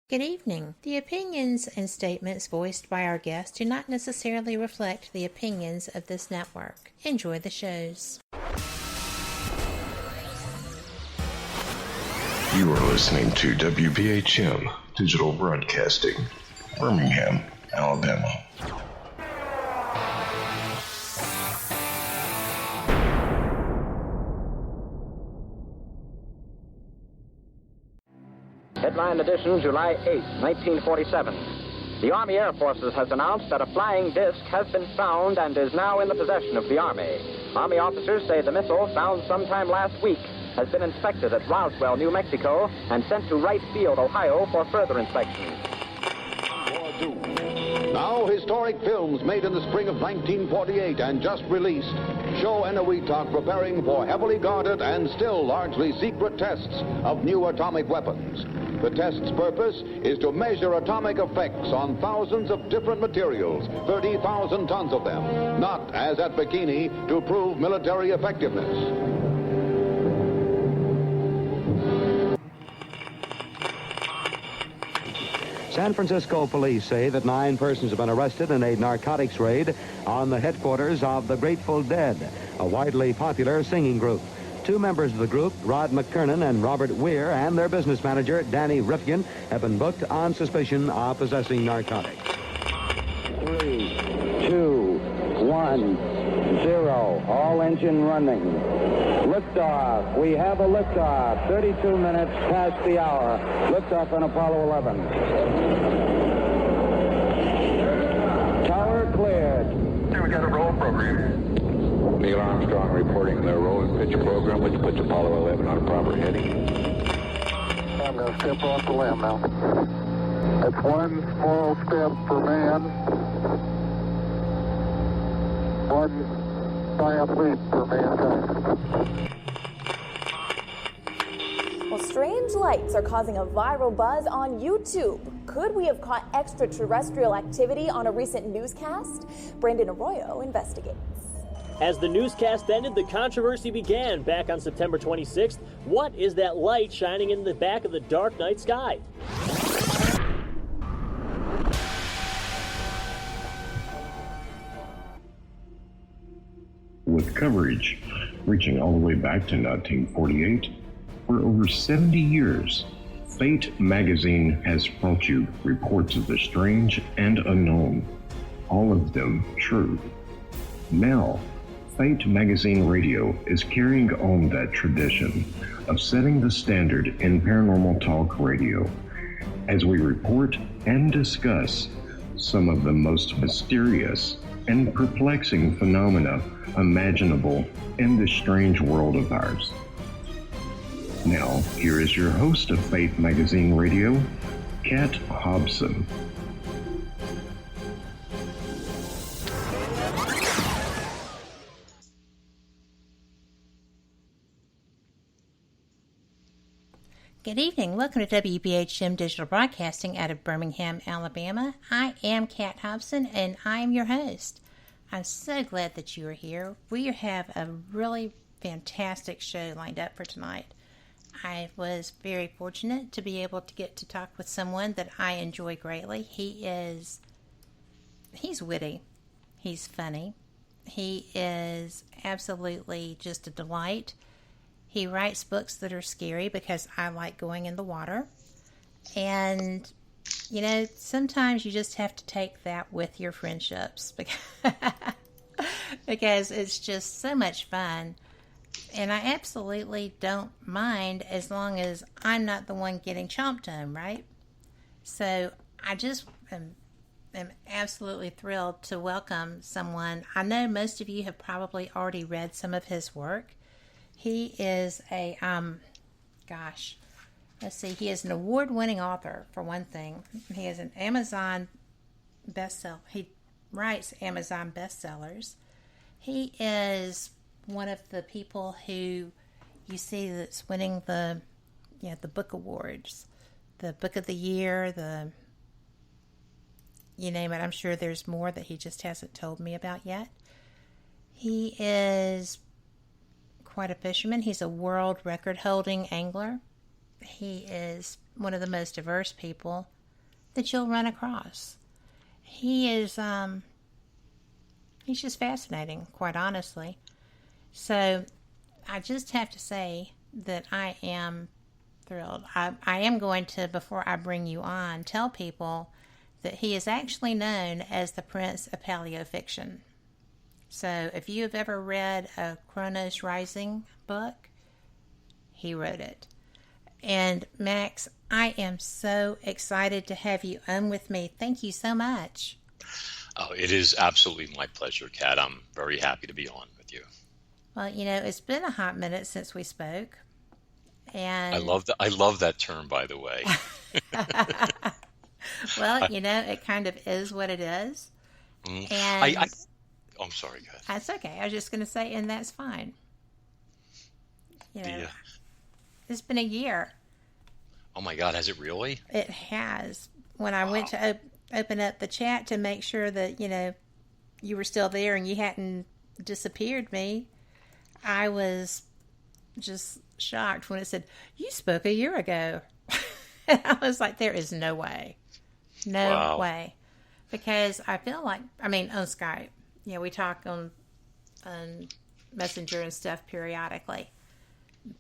Good evening. The opinions and statements voiced by our guests do not necessarily reflect the opinions of this network. Enjoy the shows. You are listening to WBHM Digital Broadcasting, Birmingham, Alabama. Headline edition, July 8, 1947. The Army Air Forces has announced that a flying disc has been found and is now in the possession of the Army. Army officers say the missile, found sometime last week, has been inspected at Roswell, New Mexico, and sent to Wright Field, Ohio, for further inspection. Now, historic films made in the spring of 1948 and just released show Eniwetok preparing for heavily guarded and still largely secret tests of new atomic weapons. The test's purpose is to measure atomic effects on thousands of different materials, 30,000 tons of them, not, as at Bikini, to prove military effectiveness. San Francisco police say that 9 persons have been arrested in a narcotics raid on the headquarters of the Grateful Dead, a widely popular singing group. 2 members of the group, Rod McKernan and Robert Weir, and their business manager, Danny Rifkin, have been booked on suspicion of possessing narcotics. 3, 2, 1, 0. All engine running. Liftoff. We have a liftoff. 32 minutes past the hour. Liftoff on Apollo 11. Tower cleared. Here we got a roll program. Neil Armstrong reporting the roll and pitch program, which puts Apollo 11 on a proper heading. I'm going to step off the limb now. That's one small step for man, one giant leap for mankind. Well, strange lights are causing a viral buzz on YouTube. Could we have caught extraterrestrial activity on a recent newscast? Brandon Arroyo investigates. As the newscast ended, the controversy began back on September 26th. What is that light shining in the back of the dark night sky? With coverage reaching all the way back to 1948, for over 70 years, Fate magazine has brought you reports of the strange and unknown, all of them true. Now, Fate Magazine Radio is carrying on that tradition of setting the standard in paranormal talk radio as we report and discuss some of the most mysterious and perplexing phenomena imaginable in this strange world of ours. Now, here is your host of Fate Magazine Radio, Kat Hobson. Good evening. Welcome to WBHM Digital Broadcasting out of Birmingham, Alabama. I am Kat Hobson, and I am your host. I'm so glad that you are here. We have a really fantastic show lined up for tonight. I was very fortunate to be able to get to talk with someone that I enjoy greatly. He's witty. He's funny. He is absolutely just a delight. He writes books that are scary because I like going in the water. And, you know, sometimes you just have to take that with your friendships because it's just so much fun. And I absolutely don't mind as long as I'm not the one getting chomped on, right? So I just am absolutely thrilled to welcome someone. I know most of you have probably already read some of his work. He is he is an award-winning author, for one thing. He is an Amazon bestseller. He writes Amazon bestsellers. He is one of the people who you see that's winning the book awards, the book of the year, you name it. I'm sure there's more that he just hasn't told me about yet. He is quite a fisherman. He's a world record holding angler. He is one of the most diverse people that you'll run across. He is, he's just fascinating, quite honestly. So I just have to say that I am thrilled. I am going to, before I bring you on, tell people that he is actually known as the Prince of Paleofiction. So if you have ever read a Kronos Rising book, he wrote it. And Max, I am so excited to have you on with me. Thank you so much. Oh, it is absolutely my pleasure, Kat. I'm very happy to be on with you. Well, it's been a hot minute since we spoke. And I love that term, by the way. Well, it kind of is what it is. And I'm sorry, go ahead. That's okay. I was just going to say, and that's fine. It's been a year. Oh my God, has it really? It has. When I went to open up the chat to make sure that, you were still there and you hadn't disappeared me, I was just shocked when it said, you spoke a year ago. And I was like, there is no way. No way. Because I feel like, on Skype, we talk on Messenger and stuff periodically.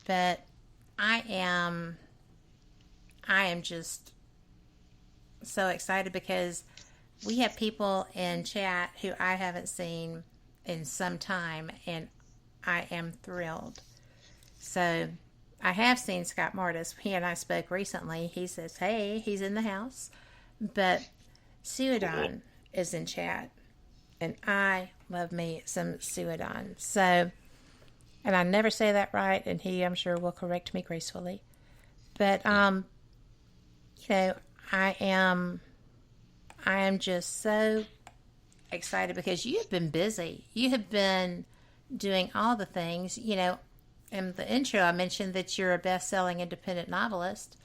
But I am just so excited because we have people in chat who I haven't seen in some time, and I am thrilled. So I have seen Scott Martis. He and I spoke recently. He says, hey, he's in the house. But Suadon is in chat, and I love me some Suadon. So, and I never say that right, and he, I'm sure, will correct me gracefully. But, I am just so excited because you have been busy. You have been doing all the things. In the intro, I mentioned that you're a best-selling independent novelist,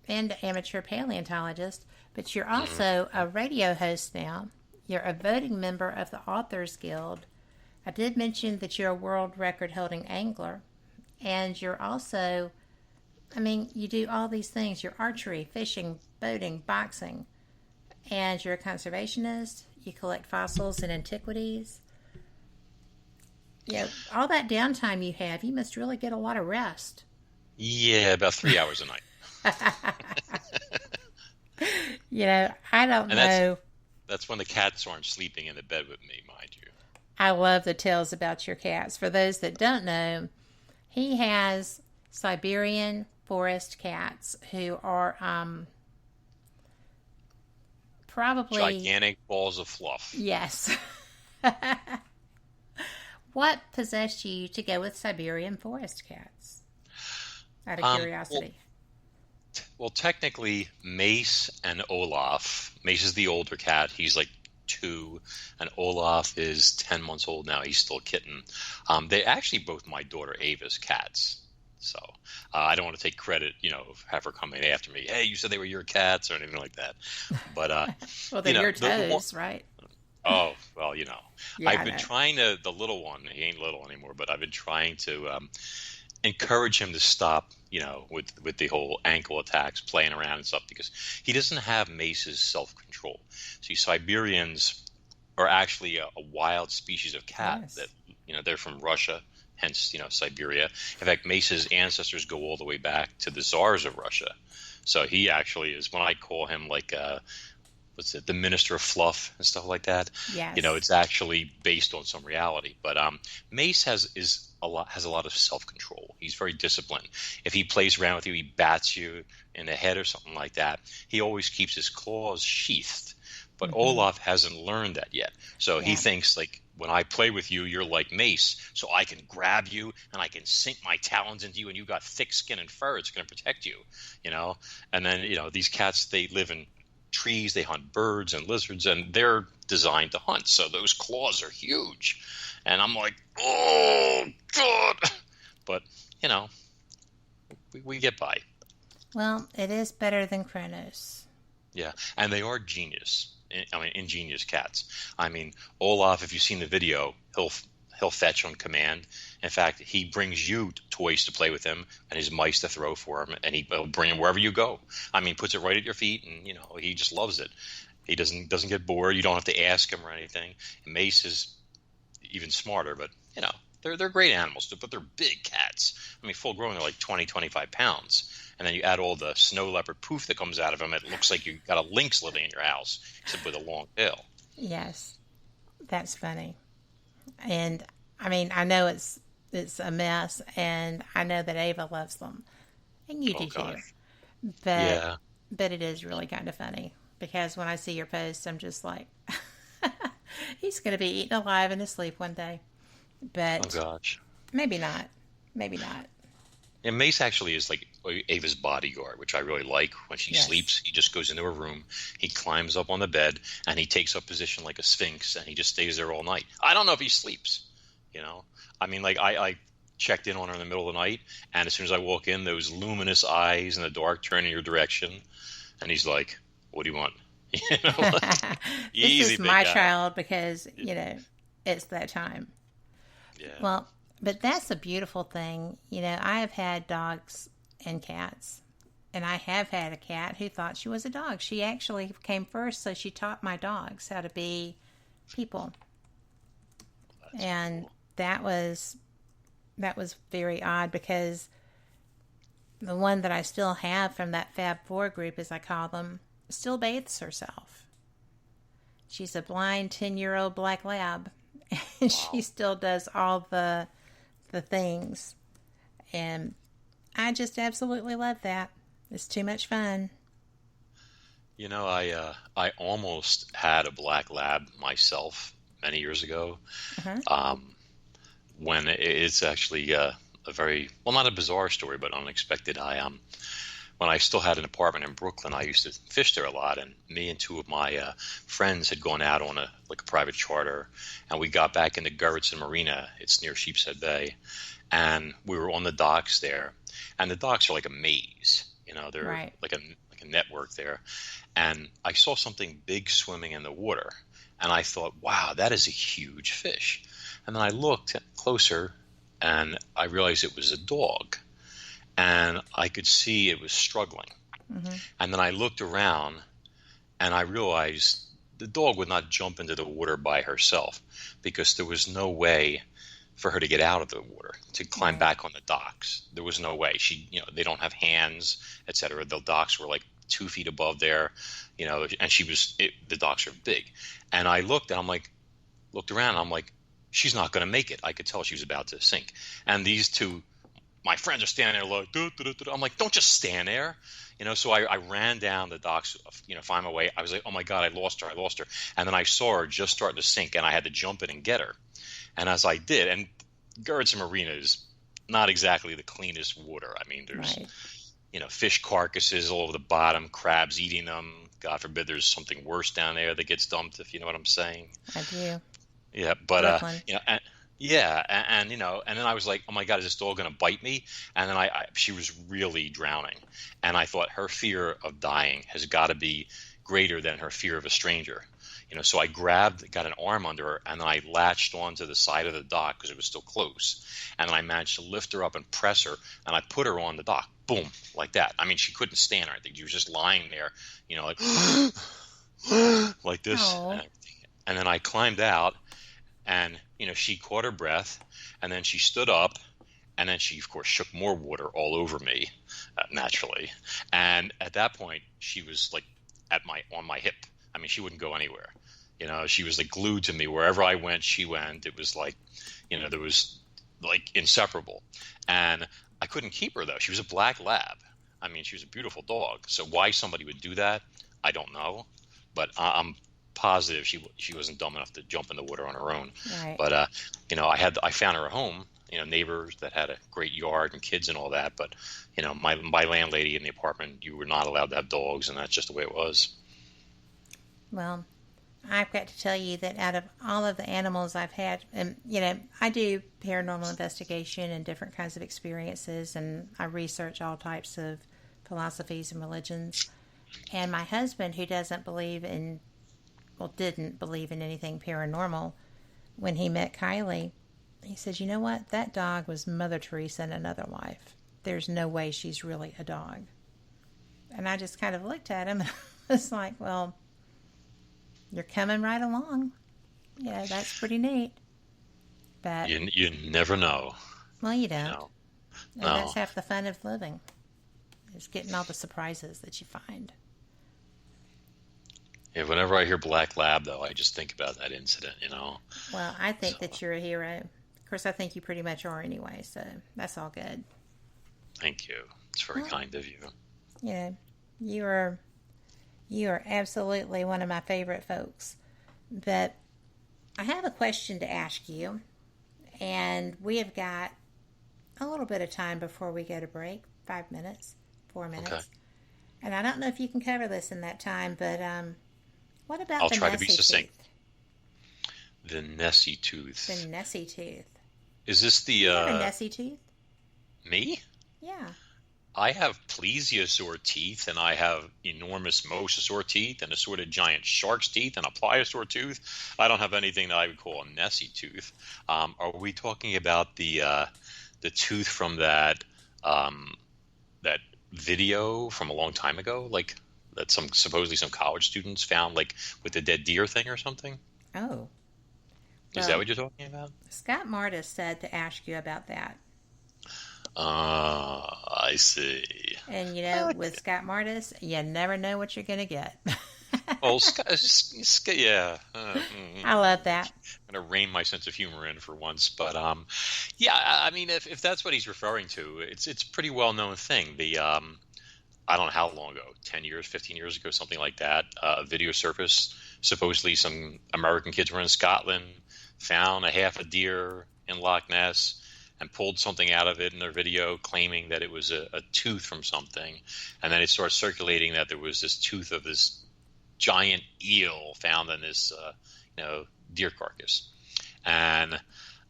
and amateur paleontologist, but you're also a radio host now. You're a voting member of the Authors Guild. I did mention that you're a world record-holding angler, and you're also, you do all these things. You're archery, fishing, boating, boxing, and you're a conservationist. You collect fossils and antiquities. All that downtime you have, you must really get a lot of rest. Yeah, about 3 hours a night. I don't know. That's when the cats aren't sleeping in the bed with me, mind you. I love the tales about your cats. For those that don't know, he has Siberian forest cats who are probably gigantic balls of fluff. Yes. What possessed you to go with Siberian forest cats? Out of curiosity. Well, technically, Mace and Olaf. Mace is the older cat. He's like 2, and Olaf is 10 months old now. He's still a kitten. They're actually both my daughter Ava's cats. So I don't want to take credit, have her coming after me. Hey, you said they were your cats or anything like that. But well, they're your toes, right? Oh, well, Yeah, I've been trying to. The little one, he ain't little anymore, but I've been trying to encourage him to stop, with the whole ankle attacks, playing around and stuff, because he doesn't have Mace's self-control. See, Siberians are actually a wild species of cat that, they're from Russia, hence, Siberia. In fact, Mace's ancestors go all the way back to the Tsars of Russia. So he actually is, when I call him like, the Minister of Fluff and stuff like that. Yes. It's actually based on some reality. But Mace has a lot of self-control. He's very disciplined. If he plays around with you, he bats you in the head or something like that. He always keeps his claws sheathed. But Olaf hasn't learned that yet. So he thinks, like, when I play with you, you're like Mace, so I can grab you and I can sink my talons into you, and you got thick skin and fur. It's going to protect you, And then, these cats, they live in trees, they hunt birds and lizards, and they're designed to hunt, so those claws are huge. And I'm like, oh God, but we get by. Well, it is better than Kronos. Yeah, and they are ingenious cats. Olaf, if you've seen the video, he'll fetch on command. In fact, he brings you toys to play with him and his mice to throw for him, and he'll bring them wherever you go. I mean, puts it right at your feet, and he just loves it. He doesn't get bored. You don't have to ask him or anything. And Mace is even smarter, but they're great animals, but they're big cats. I mean, full grown, they're like 20, 25 pounds. And then you add all the snow leopard poof that comes out of them. It looks like you got a lynx living in your house, except with a long tail. Yes, that's funny. And I mean, I know it's a mess, and I know that Ava loves them, and you do too. But it is really kind of funny, because when I see your posts, I'm just like, he's going to be eaten alive and asleep one day. But oh gosh, maybe not. Maybe not. And Mace actually is like Ava's bodyguard, which I really like. When she sleeps, he just goes into her room, he climbs up on the bed, and he takes up position like a sphinx, and he just stays there all night. I don't know if he sleeps, I mean, like I checked in on her in the middle of the night, and as soon as I walk in, those luminous eyes in the dark turn in your direction, and he's like, "What do you want?" This Easy, is my guy. child, because it's that time. Yeah. Well, but that's a beautiful thing. I have had dogs and cats, and I have had a cat who thought she was a dog. She actually came first, so she taught my dogs how to be people. And cool. that was very odd, because the one that I still have from that Fab Four group, as I call them, still bathes herself. She's a blind 10-year-old black lab, and she still does all the things. And I just absolutely love that. It's too much fun. I almost had a black lab myself many years ago. Uh-huh. When it's actually a very, well, not a bizarre story, but unexpected. When I still had an apartment in Brooklyn, I used to fish there a lot, and me and two of my friends had gone out on a private charter, and we got back into Gerritsen Marina. It's near Sheepshead Bay, and we were on the docks there, and the docks are like a maze. They're right. like a network there, and I saw something big swimming in the water, and I thought, wow, that is a huge fish. And then I looked closer, and I realized it was a dog. And I could see it was struggling. Mm-hmm. And then I looked around, and I realized the dog would not jump into the water by herself, because there was no way for her to get out of the water, to climb back on the docks. There was no way. They don't have hands, etc. The docks were like 2 feet above there, and the docks are big. And I looked, and looked around, and I'm like, she's not going to make it. I could tell she was about to sink. And these two, my friends, are standing there like, duh, duh, duh, duh. I'm like, don't just stand there. So I ran down the docks, find my way. I was like, oh my God, I lost her. And then I saw her just starting to sink, and I had to jump in and get her. And as I did, and Gerritsen Marina is not exactly the cleanest water. I mean, there's, fish carcasses all over the bottom, crabs eating them. God forbid there's something worse down there that gets dumped, if you know what I'm saying. I do. Yeah, but Brooklyn. and then I was like, oh my God, is this dog going to bite me? And then she was really drowning, and I thought her fear of dying has got to be greater than her fear of a stranger. So I got an arm under her, and then I latched onto the side of the dock because it was still close, and then I managed to lift her up and press her, and I put her on the dock, boom, like that. I mean, she couldn't stand or anything; she was just lying there, like like this, and then I climbed out. And, she caught her breath, and then she stood up, and then she, of course, shook more water all over me, naturally. And at that point, she was like on my hip. I mean, she wouldn't go anywhere. She was like glued to me. Wherever I went, she went. It was like, there was like inseparable. And I couldn't keep her, though. She was a black lab. I mean, she was a beautiful dog. So why somebody would do that, I don't know. But I'm positive she wasn't dumb enough to jump in the water on her own. Right. But I found her a home, neighbors that had a great yard and kids and all that. But my landlady in the apartment, you were not allowed to have dogs, and that's just the way it was. Well, I've got to tell you that out of all of the animals I've had, and I do paranormal investigation and different kinds of experiences, and I research all types of philosophies and religions. And my husband, who didn't believe in anything paranormal, when he met Kylie, He says, you know what? That dog was Mother Teresa in another life. There's no way she's really a dog. And I just kind of looked at him and I was like, well, you're coming right along. Yeah, that's pretty neat. But you never know. Well, you don't. No. And that's half the fun of living. Is getting all the surprises that you find. Yeah, whenever I hear Black Lab, though, I just think about that incident, Well, I think that you're a hero. Of course, I think you pretty much are anyway, so that's all good. Thank you. It's very kind of you. Yeah, you are absolutely one of my favorite folks. But I have a question to ask you, and we have got a little bit of time before we go to break. 5 minutes, 4 minutes. Okay. And I don't know if you can cover this in that time, but what about I'll the try Nessie to be succinct. tooth? The Nessie tooth. The Nessie tooth. Is this the... You have a Nessie tooth? Me? Yeah. I have plesiosaur teeth, and I have enormous mosasaur teeth, and a sort of giant shark's teeth, and a pliosaur tooth. I don't have anything that I would call a Nessie tooth. Are we talking about the tooth from that video from a long time ago, like that supposedly some college students found, like with the dead deer thing or something? Oh. Is that what you're talking about? Scott Martis said to ask you about that. I see. And with Scott Martis, you never know what you're going to get. Oh, yeah. I love that. I'm going to rein my sense of humor in for once. But, yeah, I mean, if that's what he's referring to, it's a pretty well-known thing. I don't know how long ago, 10 years, 15 years ago, something like that, a video surfaced. Supposedly some American kids were in Scotland, found a half a deer in Loch Ness, and pulled something out of it in their video, claiming that it was a tooth from something. And then it started circulating that there was this tooth of this giant eel found in this, deer carcass. And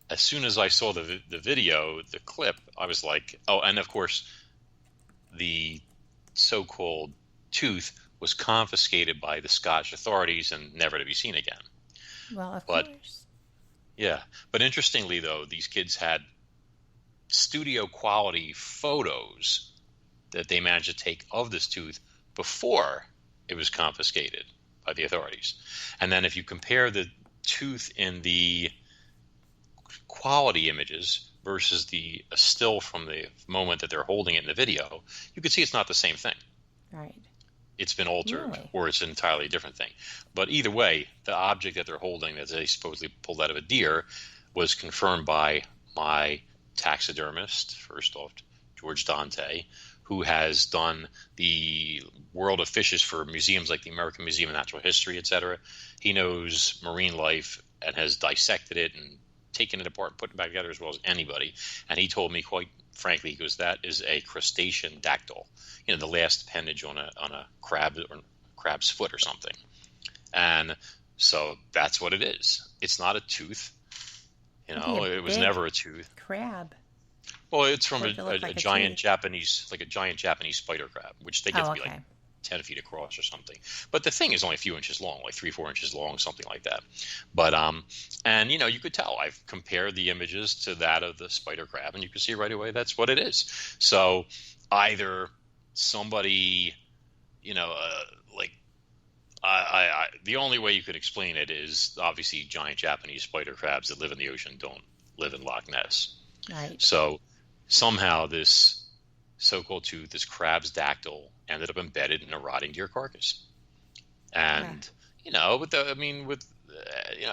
as soon as I saw the video, the clip, I was like, oh, and of course, the so-called tooth was confiscated by the Scottish authorities and never to be seen again. Well, of course. Yeah. But interestingly, though, these kids had studio quality photos that they managed to take of this tooth before it was confiscated by the authorities. And then if you compare the tooth in the quality images versus the still from the moment that they're holding it in the video, you can see it's not the same thing. Right. It's been altered, or it's an entirely different thing. But either way, the object that they're holding that they supposedly pulled out of a deer was confirmed by my taxidermist, first off, George Dante, who has done the world of fishes for museums like the American Museum of Natural History, etc. He knows marine life and has dissected it and taken it apart and put it back together as well as anybody. And he told me, quite frankly, he goes, that is a crustacean dactyl, the last appendage on a crab or crab's foot or something. And so that's what it is. It's not a tooth. It was never a tooth. Crab. Well, it's from a giant Japanese, like a giant Japanese spider crab, which they get to be like 10 feet across or something. But the thing is only a few inches long, like 3-4 inches long, something like that. But and you could tell. I've compared the images to that of the spider crab, and you can see right away that's what it is. So either somebody, the only way you could explain it is obviously giant Japanese spider crabs that live in the ocean don't live in Loch Ness. Right. So somehow this so-called tooth, this crab's dactyl, ended up embedded in a rotting deer carcass. And,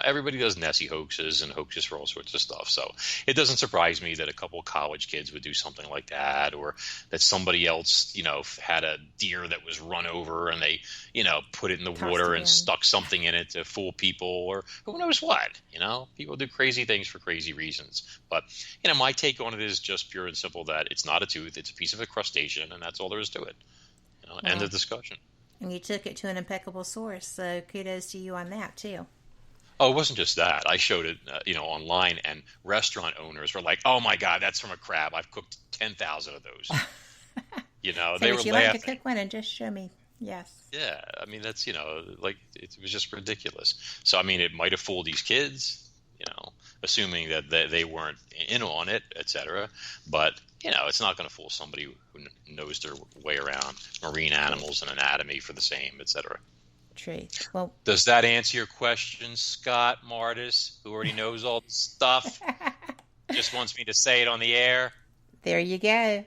everybody does Nessie hoaxes and hoaxes for all sorts of stuff. So it doesn't surprise me that a couple of college kids would do something like that, or that somebody else, had a deer that was run over and they, put it in the water and stuck something in it to fool people, or who knows what, people do crazy things for crazy reasons. But, my take on it is just pure and simple that it's not a tooth, it's a piece of a crustacean, and that's all there is to it. End of discussion. And you took it to an impeccable source, so kudos to you on that, too. Oh, it wasn't just that. I showed it, online, and restaurant owners were like, "Oh my God, that's from a crab. I've cooked 10,000 of those." So they were would you laughing. like to cook one and just show me? Yes. Yeah, I mean that's it was just ridiculous. So I mean, it might have fooled these kids, assuming that they weren't in on it, etc. But it's not going to fool somebody who knows their way around marine animals and anatomy for the same, etc. True. Well, does that answer your question, Scott Martis, who already knows all the stuff? Just wants me to say it on the air. There you go.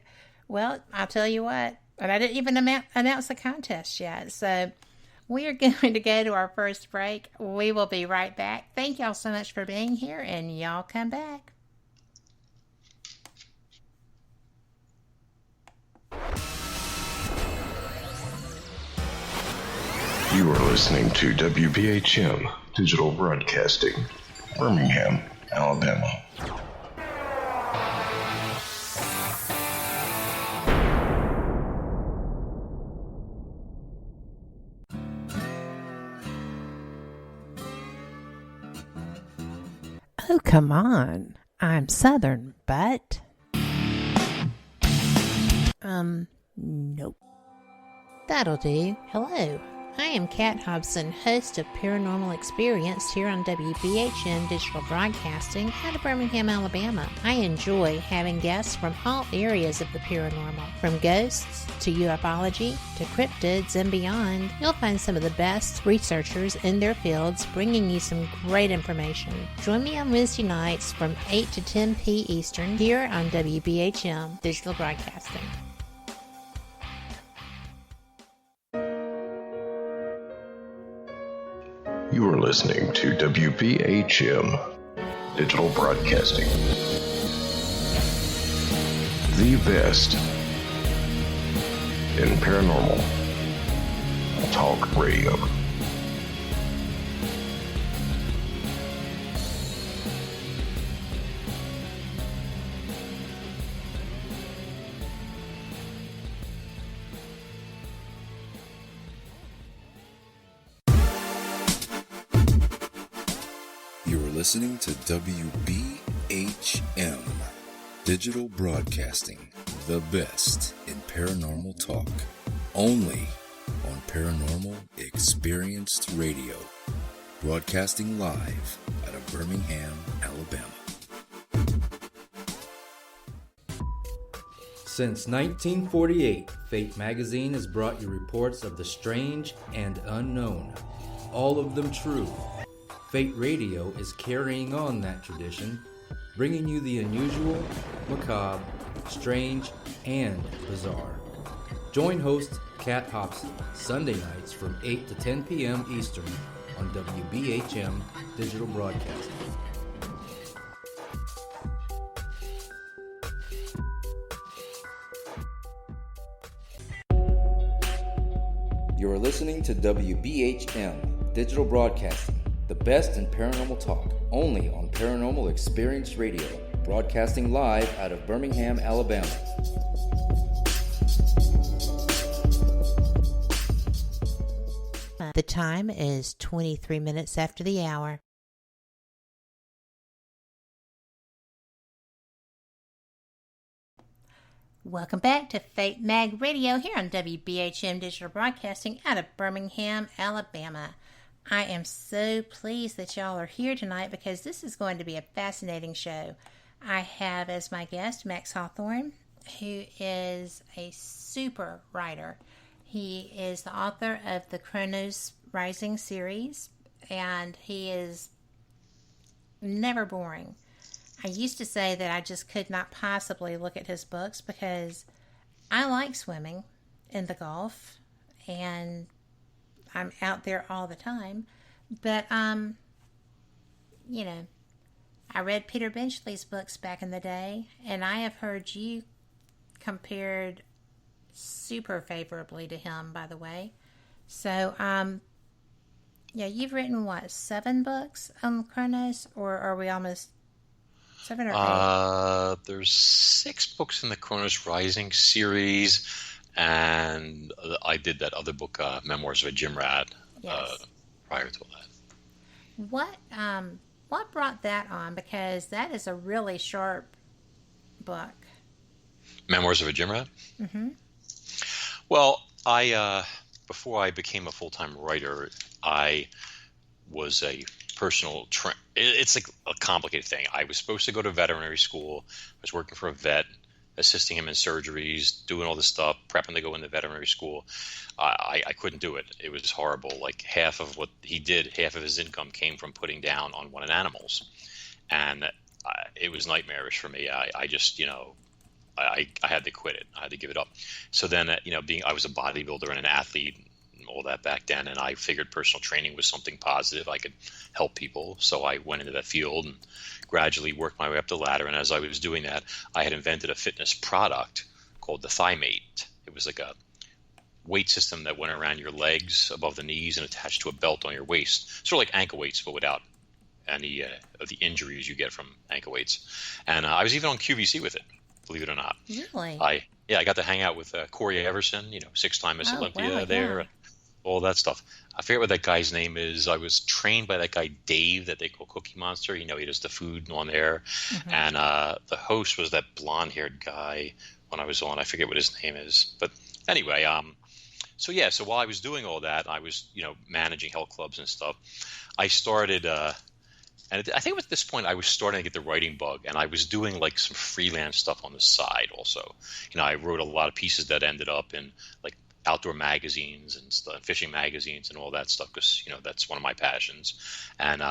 Well, I'll tell you what, and I didn't even announce the contest yet. So we are going to go to our first break. We will be right back. Thank y'all so much for being here, and y'all come back. You are listening to WBHM Digital Broadcasting, Birmingham, Alabama. Oh, come on. I'm Southern, but... Nope. That'll do. Hello. I am Kat Hobson, host of Paranormal Experience here on WBHM Digital Broadcasting out of Birmingham, Alabama. I enjoy having guests from all areas of the paranormal, from ghosts to ufology to cryptids and beyond. You'll find some of the best researchers in their fields bringing you some great information. Join me on Wednesday nights from 8 to 10 p. Eastern here on WBHM Digital Broadcasting. You are listening to WBHM Digital Broadcasting, the best in paranormal talk radio. Listening to WBHM Digital Broadcasting, the best in paranormal talk, only on Paranormal Experienced Radio, broadcasting live out of Birmingham, Alabama. Since 1948, Fate magazine has brought you reports of the strange and unknown, all of them true. Fate Radio is carrying on that tradition, bringing you the unusual, macabre, strange, and bizarre. Join host Kat Hobson Sunday nights from 8 to 10 p.m. Eastern on WBHM Digital Broadcasting. You're listening to WBHM Digital Broadcasting, the best in paranormal talk, only on Paranormal Experience Radio, broadcasting live out of Birmingham, Alabama. The time is 23 minutes after the hour. Welcome back to Fate Mag Radio here on WBHM Digital Broadcasting out of Birmingham, Alabama. I am so pleased that y'all are here tonight because this is going to be a fascinating show. I have as my guest Max Hawthorne, who is a super writer. He is the author of the Chronos Rising series, and he is never boring. I used to say that I just could not possibly look at his books because I like swimming in the Gulf, and I'm out there all the time. But, I read Peter Benchley's books back in the day, and I have heard you compared super favorably to him, by the way. So, you've written, 7 books on Chronos, or are we almost 7 or 8? There's 6 books in the Chronos Rising series, and I did that other book, Memoirs of a Gym Rat, prior to that. What brought that on? Because that is a really sharp book. Memoirs of a Gym Rat? Mm-hmm. Well, I before I became a full-time writer, I was a it's like a complicated thing. I was supposed to go to veterinary school. I was working for a vet, assisting him in surgeries, doing all this stuff, prepping to go into veterinary school. I couldn't do it. It was horrible. Like half of what he did, half of his income came from putting down on one of animals. And it was nightmarish for me. I just, I had to quit it. I had to give it up. So then, I was a bodybuilder and an athlete, and all that back then, and I figured personal training was something positive. I could help people. So I went into that field and gradually worked my way up the ladder. And as I was doing that, I had invented a fitness product called the ThighMate. It was like a weight system that went around your legs above the knees and attached to a belt on your waist. Sort of like ankle weights, but without any of the injuries you get from ankle weights. And I was even on QVC with it, believe it or not. Really? I got to hang out with Corey Everson, 6-time Miss Olympia there, and all that stuff. I forget what that guy's name is. I was trained by that guy Dave that they call Cookie Monster. He does the food on there. Mm-hmm. And the host was that blonde-haired guy when I was on. I forget what his name is. But anyway, so while I was doing all that, I was, managing health clubs and stuff. I started and I think at this point I was starting to get the writing bug, and I was doing like some freelance stuff on the side also. I wrote a lot of pieces that ended up in like outdoor magazines and fishing magazines and all that stuff because, that's one of my passions. And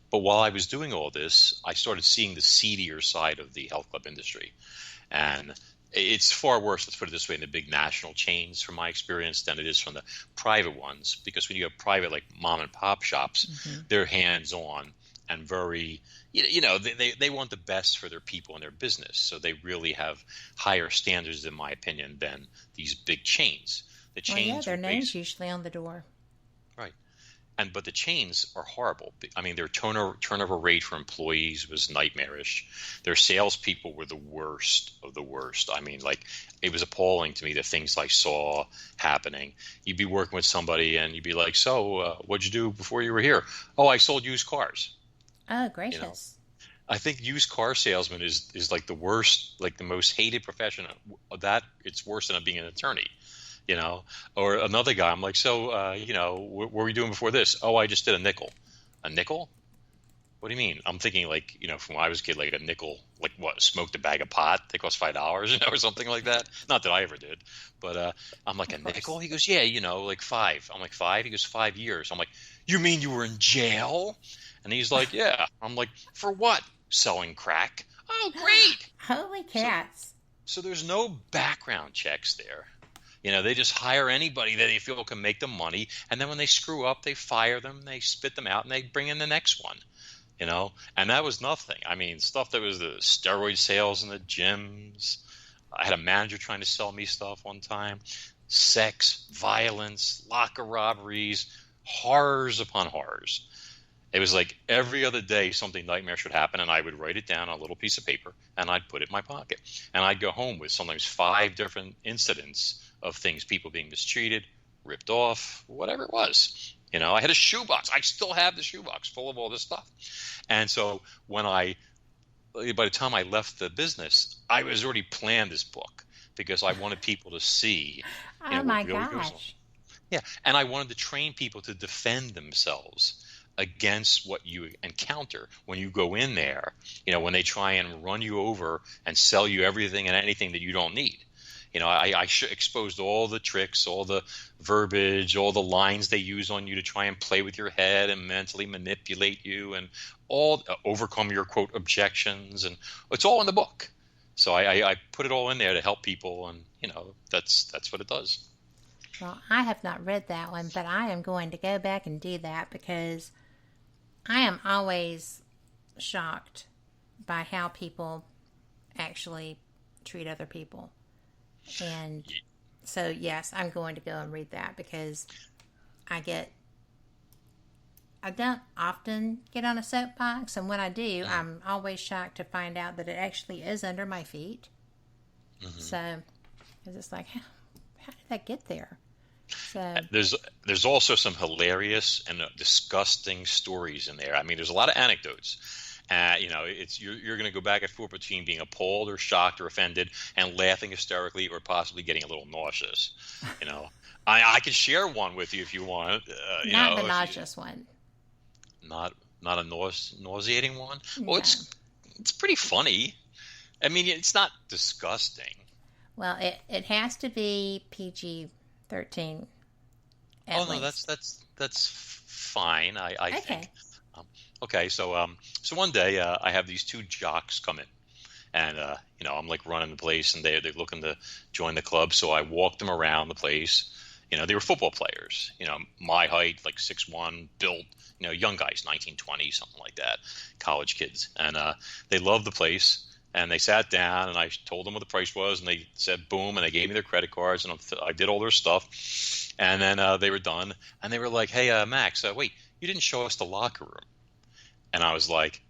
but while I was doing all this, I started seeing the seedier side of the health club industry. And it's far worse, let's put it this way, in the big national chains from my experience than it is from the private ones. Because when you have private like mom and pop shops, mm-hmm. they're hands-on and very, they want the best for their people and their business. So they really have higher standards, in my opinion, than these big chains. The chains, their name's usually on the door. Right. But the chains are horrible. I mean, their turnover rate for employees was nightmarish. Their salespeople were the worst of the worst. I mean, like, it was appalling to me, the things I saw happening. You'd be working with somebody and you'd be like, so what'd you do before you were here? Oh, I sold used cars. Oh, gracious. I think used car salesman is like the worst, like the most hated profession. That it's worse than being an attorney, Or another guy, I'm like, so, what were you doing before this? Oh, I just did a nickel. A nickel? What do you mean? I'm thinking like, from when I was a kid, like a nickel, like what, smoked a bag of pot? They cost $5, or something like that. Not that I ever did, but I'm like, a nickel? He goes, yeah, like 5. I'm like, 5? He goes, 5 years. I'm like, you mean you were in jail? And he's like, yeah. I'm like, for what? Selling crack. Oh, great. Holy cats. So there's no background checks there. They just hire anybody that they feel can make them money. And then when they screw up, they fire them, they spit them out, and they bring in the next one. And that was nothing. I mean, stuff that was the steroid sales in the gyms. I had a manager trying to sell me stuff one time. Sex, violence, locker robberies, horrors upon horrors. It was like every other day something nightmare should happen, and I would write it down on a little piece of paper, and I'd put it in my pocket. And I'd go home with sometimes 5 different incidents of things, people being mistreated, ripped off, whatever it was. I had a shoebox. I still have the shoebox full of all this stuff. And so by the time I left the business, I was already planned this book because I wanted people to see. Oh, my gosh. Yeah, and I wanted to train people to defend themselves against what you encounter when you go in there, when they try and run you over and sell you everything and anything that you don't need. I exposed all the tricks, all the verbiage, all the lines they use on you to try and play with your head and mentally manipulate you and all overcome your, quote, objections. And it's all in the book. So I put it all in there to help people. And, that's what it does. Well, I have not read that one, but I am going to go back and do that because I am always shocked by how people don't treat other people. And so, yes, I'm going to go and read that because I don't often get on a soapbox, and when I do, I'm always shocked to find out that it actually is under my feet. Mm-hmm. So, it's just like, how did that get there? So there's also some hilarious and disgusting stories in there. I mean, there's a lot of anecdotes. You're going to go back and forth between being appalled or shocked or offended and laughing hysterically or possibly getting a little nauseous. I could share one with you if you want. Not the nauseous one. Not not a nauseating one. Well, Yeah. it's pretty funny. I mean, it's not disgusting. Well, it has to be PG-13. Oh no, that's fine. I Okay. think. Okay, so one day I have these two jocks come in, and I'm like running the place, and they're looking to join the club. So I walked them around the place. They were football players. My height, like 6'1", built. Young guys, 19, 20, something like that, college kids, and they loved the place. And they sat down, and I told them what the price was, and they said boom, and they gave me their credit cards, and I did all their stuff. And then they were done, and they were like, "Hey, Max, wait, you didn't show us the locker room." And I was like,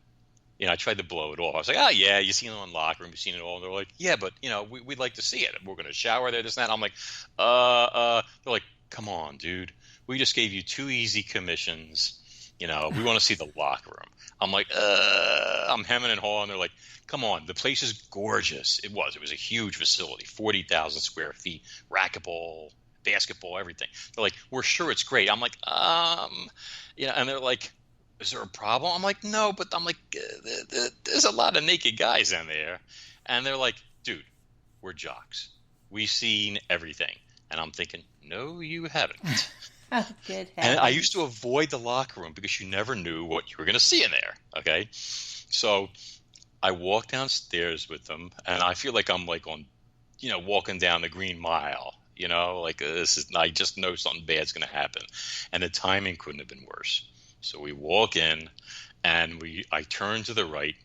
I tried to blow it off. I was like, "Oh yeah, you've seen it in the locker room, you've seen it all." And they're like, "Yeah, but we'd like to see it. We're going to shower there, this and that." I'm like, They're like, "Come on, dude, we just gave you 2 easy commissions. We want to see the locker room." I'm like, I'm hemming and hawing. They're like, "Come on, the place is gorgeous." It was a huge facility, 40,000 square feet, racquetball, basketball, everything. They're like, "We're sure it's great." I'm like, and they're like, "Is there a problem?" I'm like, "No," but I'm like, there's a lot of naked guys in there. And they're like, "Dude, we're jocks. We've seen everything." And I'm thinking, no, you haven't. Oh, good heavens. And I used to avoid the locker room because you never knew what you were going to see in there. Okay. So I walk downstairs with them, and I feel like I'm like on, walking down the Green Mile, like I just know something bad's going to happen. And the timing couldn't have been worse. So we walk in, and I turn to the right,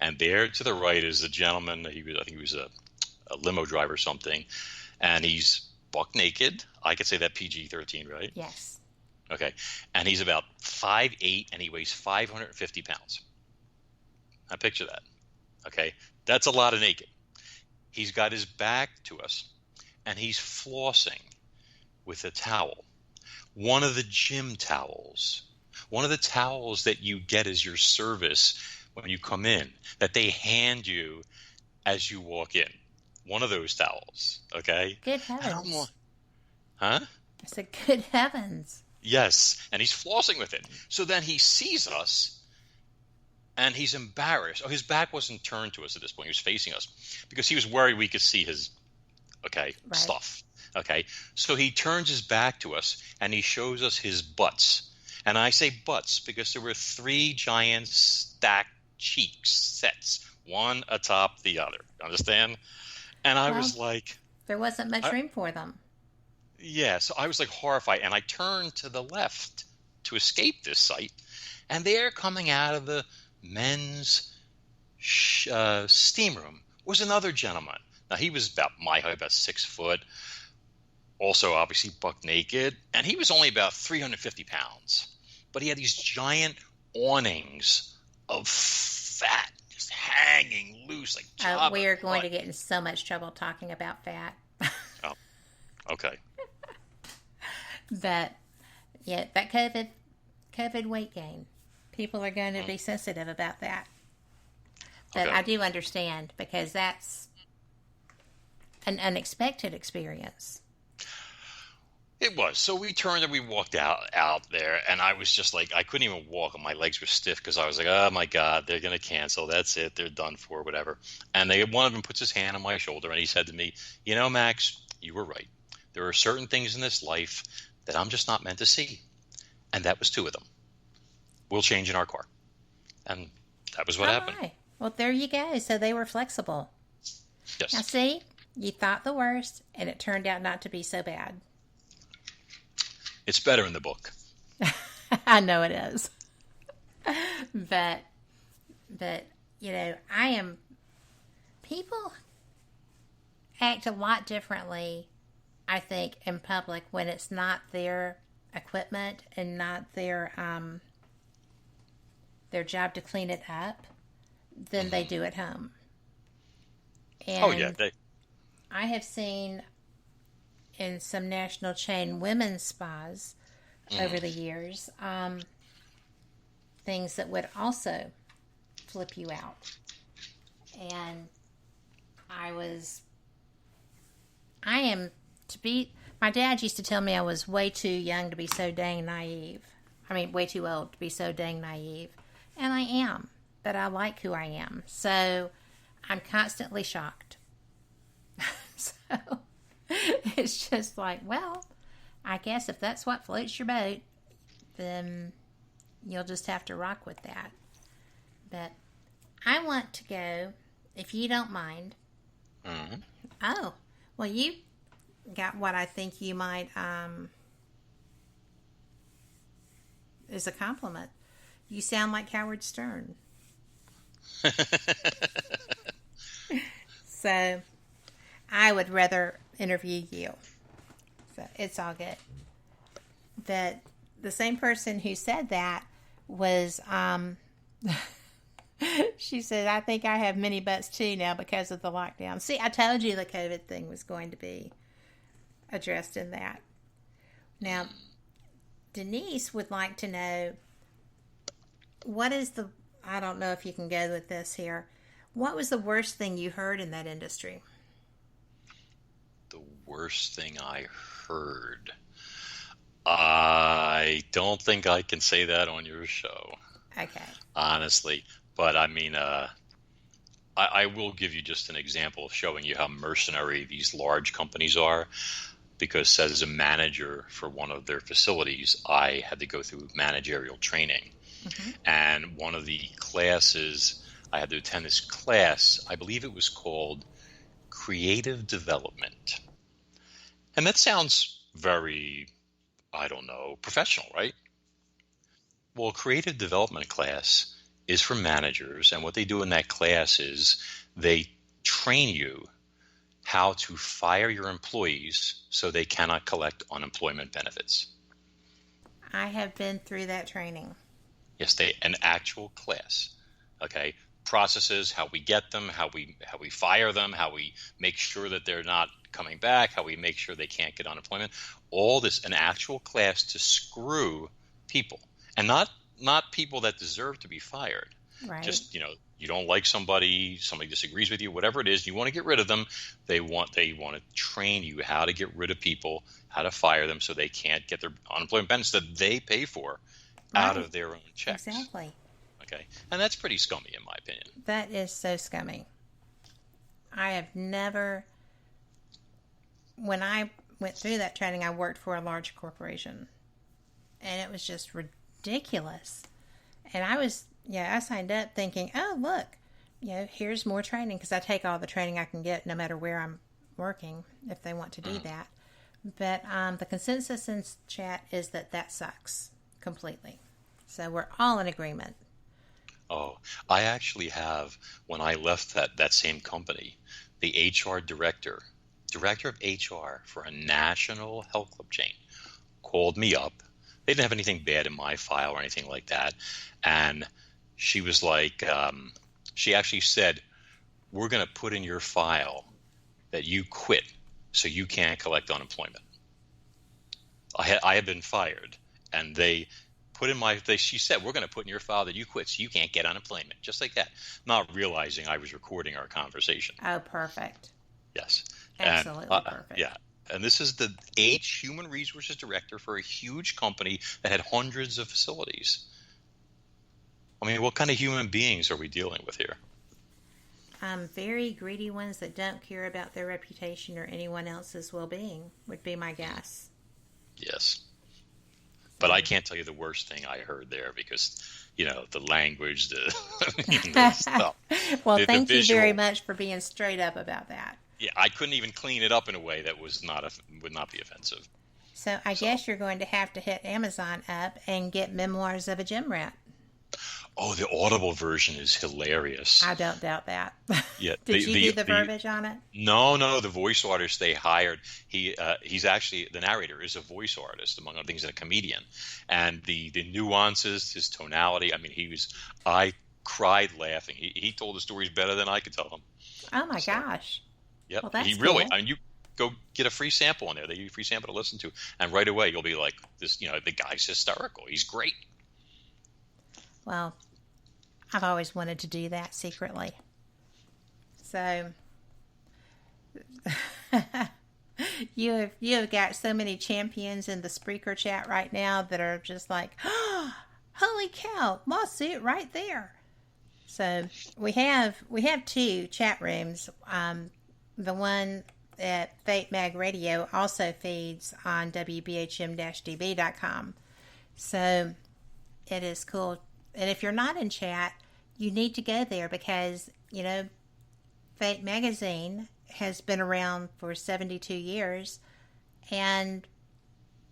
and there to the right is a gentleman. I think he was a limo driver or something, and he's buck naked. I could say that PG-13, right? Yes. Okay. And he's about 5'8", and he weighs 550 pounds. Now picture that. Okay. That's a lot of naked. He's got his back to us, and he's flossing with a towel. One of the gym towels. One of the towels that you get as your service when you come in, that they hand you as you walk in. One of those towels, okay? Good heavens. Huh? I said, good heavens. Yes, and he's flossing with it. So then he sees us, and he's embarrassed. Oh, his back wasn't turned to us at this point. He was facing us because he was worried we could see his, stuff. Okay, so he turns his back to us, and he shows us his butts. And I say butts because there were 3 giant stacked cheeks sets, one atop the other. Understand? And I was like... There wasn't much room for them. Yeah, so I was like horrified, and I turned to the left to escape this sight, and there coming out of the men's steam room was another gentleman. Now, he was about my height, about 6 foot, also obviously buck naked, and he was only about 350 pounds. But he had these giant awnings of fat just hanging loose like we are going to get in so much trouble talking about fat. Oh, okay. But yeah, that COVID weight gain, people are going to be sensitive about that. But Okay. I do understand because that's an unexpected experience. It was. So we turned and we walked out there, and I was just like, I couldn't even walk, and my legs were stiff because I was like, oh my God, they're going to cancel. That's it. They're done for, whatever. And one of them puts his hand on my shoulder, and he said to me, Max, you were right. There are certain things in this life that I'm just not meant to see. And that was 2 of them. We'll change in our car. And that was what happened. Right. Well, there you go. So they were flexible. Yes. Now, see, you thought the worst, and it turned out not to be so bad. It's better in the book. I know it is. But people act a lot differently, I think, in public when it's not their equipment and not their job to clean it up than they do at home. And I have seen in some national chain women's spas over the years, things that would also flip you out. And my dad used to tell me I was way too young to be so dang naive. I mean, way too old to be so dang naive. And I am, but I like who I am. So I'm constantly shocked. So it's just like, well, I guess if that's what floats your boat, then you'll just have to rock with that. But I want to go, if you don't mind. Mm-hmm. Oh, well, you got what I think you might, is a compliment. You sound like Howard Stern. So I would rather interview you. So it's all good. But the same person who said that was, she said, I think I have mini butts too now because of the lockdown. See, I told you the COVID thing was going to be addressed in that. Now, Denise would like to know, what is the, I don't know if you can go with this here, what was the worst thing you heard in that industry? The worst thing I heard? I don't think I can say that on your show. Okay. Honestly. But I mean, I will give you just an example showing you how mercenary these large companies are. Because as a manager for one of their facilities, I had to go through managerial training. Mm-hmm. And one of the classes, I had to attend this class, I believe it was called Creative Development. And that sounds very, I don't know, professional, right? Well, Creative Development class is for managers, and what they do in that class is they train you how to fire your employees so they cannot collect unemployment benefits. I have been through that training. Yes, an actual class. Okay, processes, how we get them, how we fire them, how we make sure that they're not coming back, how we make sure they can't get unemployment. All this, an actual class to screw people, and not people that deserve to be fired. Right. Just, you don't like somebody disagrees with you, whatever it is, you want to get rid of them. They want to train you how to get rid of people, how to fire them so they can't get their unemployment benefits that they pay for out of their own checks. Exactly. Okay. And that's pretty scummy in my opinion. That is so scummy. I have never, when I went through that training, I worked for a large corporation. And it was just ridiculous. And I signed up thinking, oh, look, here's more training, because I take all the training I can get no matter where I'm working if they want to do that. But the consensus in chat is that sucks completely. So we're all in agreement. Oh, I actually have, when I left that same company, the HR director of HR for a national health club chain called me up. They didn't have anything bad in my file or anything like that. And she was like, she actually said, we're going to put in your file that you quit so you can't collect unemployment. I had been fired, and they put in she said, we're going to put in your file that you quit so you can't get unemployment, just like that, not realizing I was recording our conversation. Oh, perfect. Yes. Absolutely perfect. Yeah. And this is the human resources director for a huge company that had hundreds of facilities. I mean, what kind of human beings are we dealing with here? Very greedy ones that don't care about their reputation or anyone else's well-being would be my guess. Yes. But I can't tell you the worst thing I heard there because, the language, the stuff. Well, thank you very much for being straight up about that. Yeah, I couldn't even clean it up in a way that would not be offensive. So I guess you're going to have to hit Amazon up and get Memoirs of a Gym Rat. Oh, the Audible version is hilarious. I don't doubt that. Yeah. Did you do the verbiage on it? No. The voice artist they hired, he's actually, the narrator is a voice artist, among other things, and a comedian. And the nuances, his tonality, I mean, I cried laughing. He told the stories better than I could tell them. Oh, my gosh. Yep. Well, that's really, cool. I mean, you go get a free sample on there. They give you a free sample to listen to. And right away, you'll be like, the guy's hysterical. He's great. Well, I've always wanted to do that secretly. So, you have got so many champions in the Spreaker chat right now that are just like, oh, holy cow, lawsuit right there. So we have 2 chat rooms. The one at Fate Mag Radio also feeds on WBHM-DB.com. So it is cool. And if you're not in chat, you need to go there because, Fate Magazine has been around for 72 years and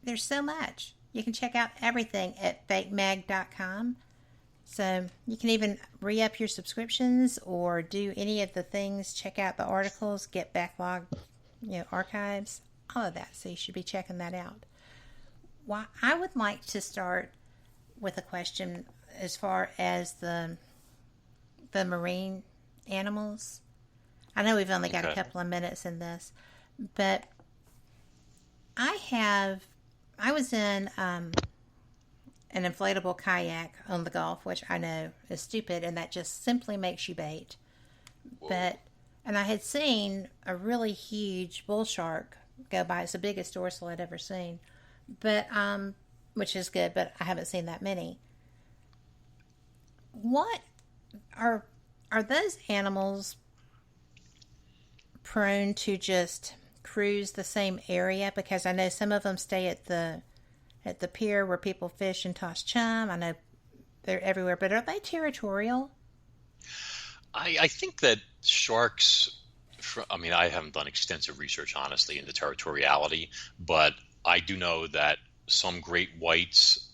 there's so much. You can check out everything at fatemag.com. So you can even re-up your subscriptions or do any of the things, check out the articles, get backlog, archives, all of that. So you should be checking that out. Well, I would like to start with a question as far as the marine animals. I know we've only got a couple of minutes in this, but I was in an inflatable kayak on the Gulf, which I know is stupid, and that just simply makes you bait. And I had seen a really huge bull shark go by. It's the biggest dorsal I'd ever seen, but which is good, but I haven't seen that many. What are those animals prone to just cruise the same area? Because I know some of them stay at the pier where people fish and toss chum. I know they're everywhere, but are they territorial? I think that sharks, I haven't done extensive research, honestly, into territoriality, but I do know that some great whites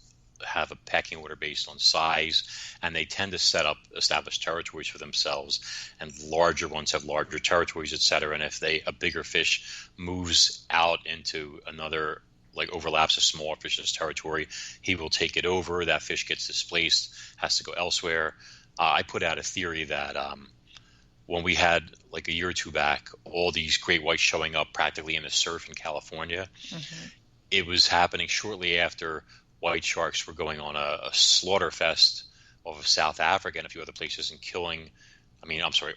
have a pecking order based on size, and they tend to establish territories for themselves, and larger ones have larger territories, etc. And if a bigger fish moves out into another, like overlaps a smaller fish's territory, he will take it over. That fish gets displaced, has to go elsewhere. I put out a theory that when we had, like a year or two back, all these great whites showing up practically in the surf in California, it was happening shortly after white sharks were going on a slaughter fest off of South Africa and a few other places and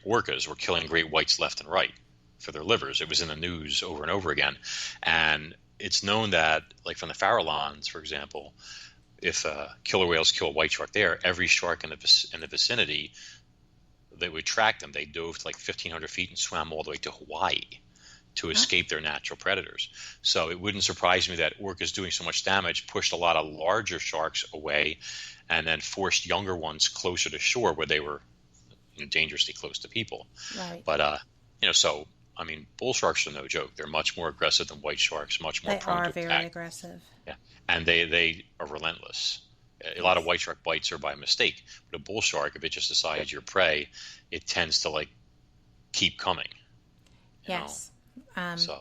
orcas were killing great whites left and right for their livers. It was in the news over and over again. And it's known that, like from the Farallones, for example, if killer whales kill a white shark there, every shark in the vicinity, they would track them. They dove to like 1,500 feet and swam all the way to Hawaii to escape their natural predators. So it wouldn't surprise me that orcas doing so much damage pushed a lot of larger sharks away and then forced younger ones closer to shore where they were dangerously close to people. Right. But, bull sharks are no joke. They're much more aggressive than white sharks, much more prone to attack. They are very aggressive. Yeah. And they are relentless. A lot of white shark bites are by mistake. But a bull shark, if it just decides you're prey, it tends to keep coming. Yes.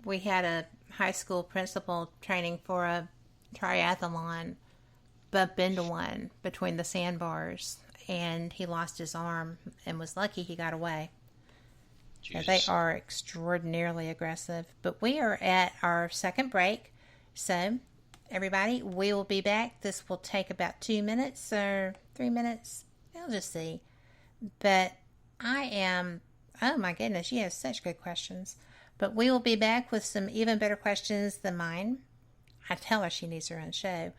We had a high school principal training for a triathlon bump into one between the sandbars, and he lost his arm and was lucky he got away. They are extraordinarily aggressive. But we are at our second break, so everybody, we will be back. This will take about 2 minutes or 3 minutes. We'll just see. But oh my goodness, you have such good questions. But we will be back with some even better questions than mine. I tell her she needs her own show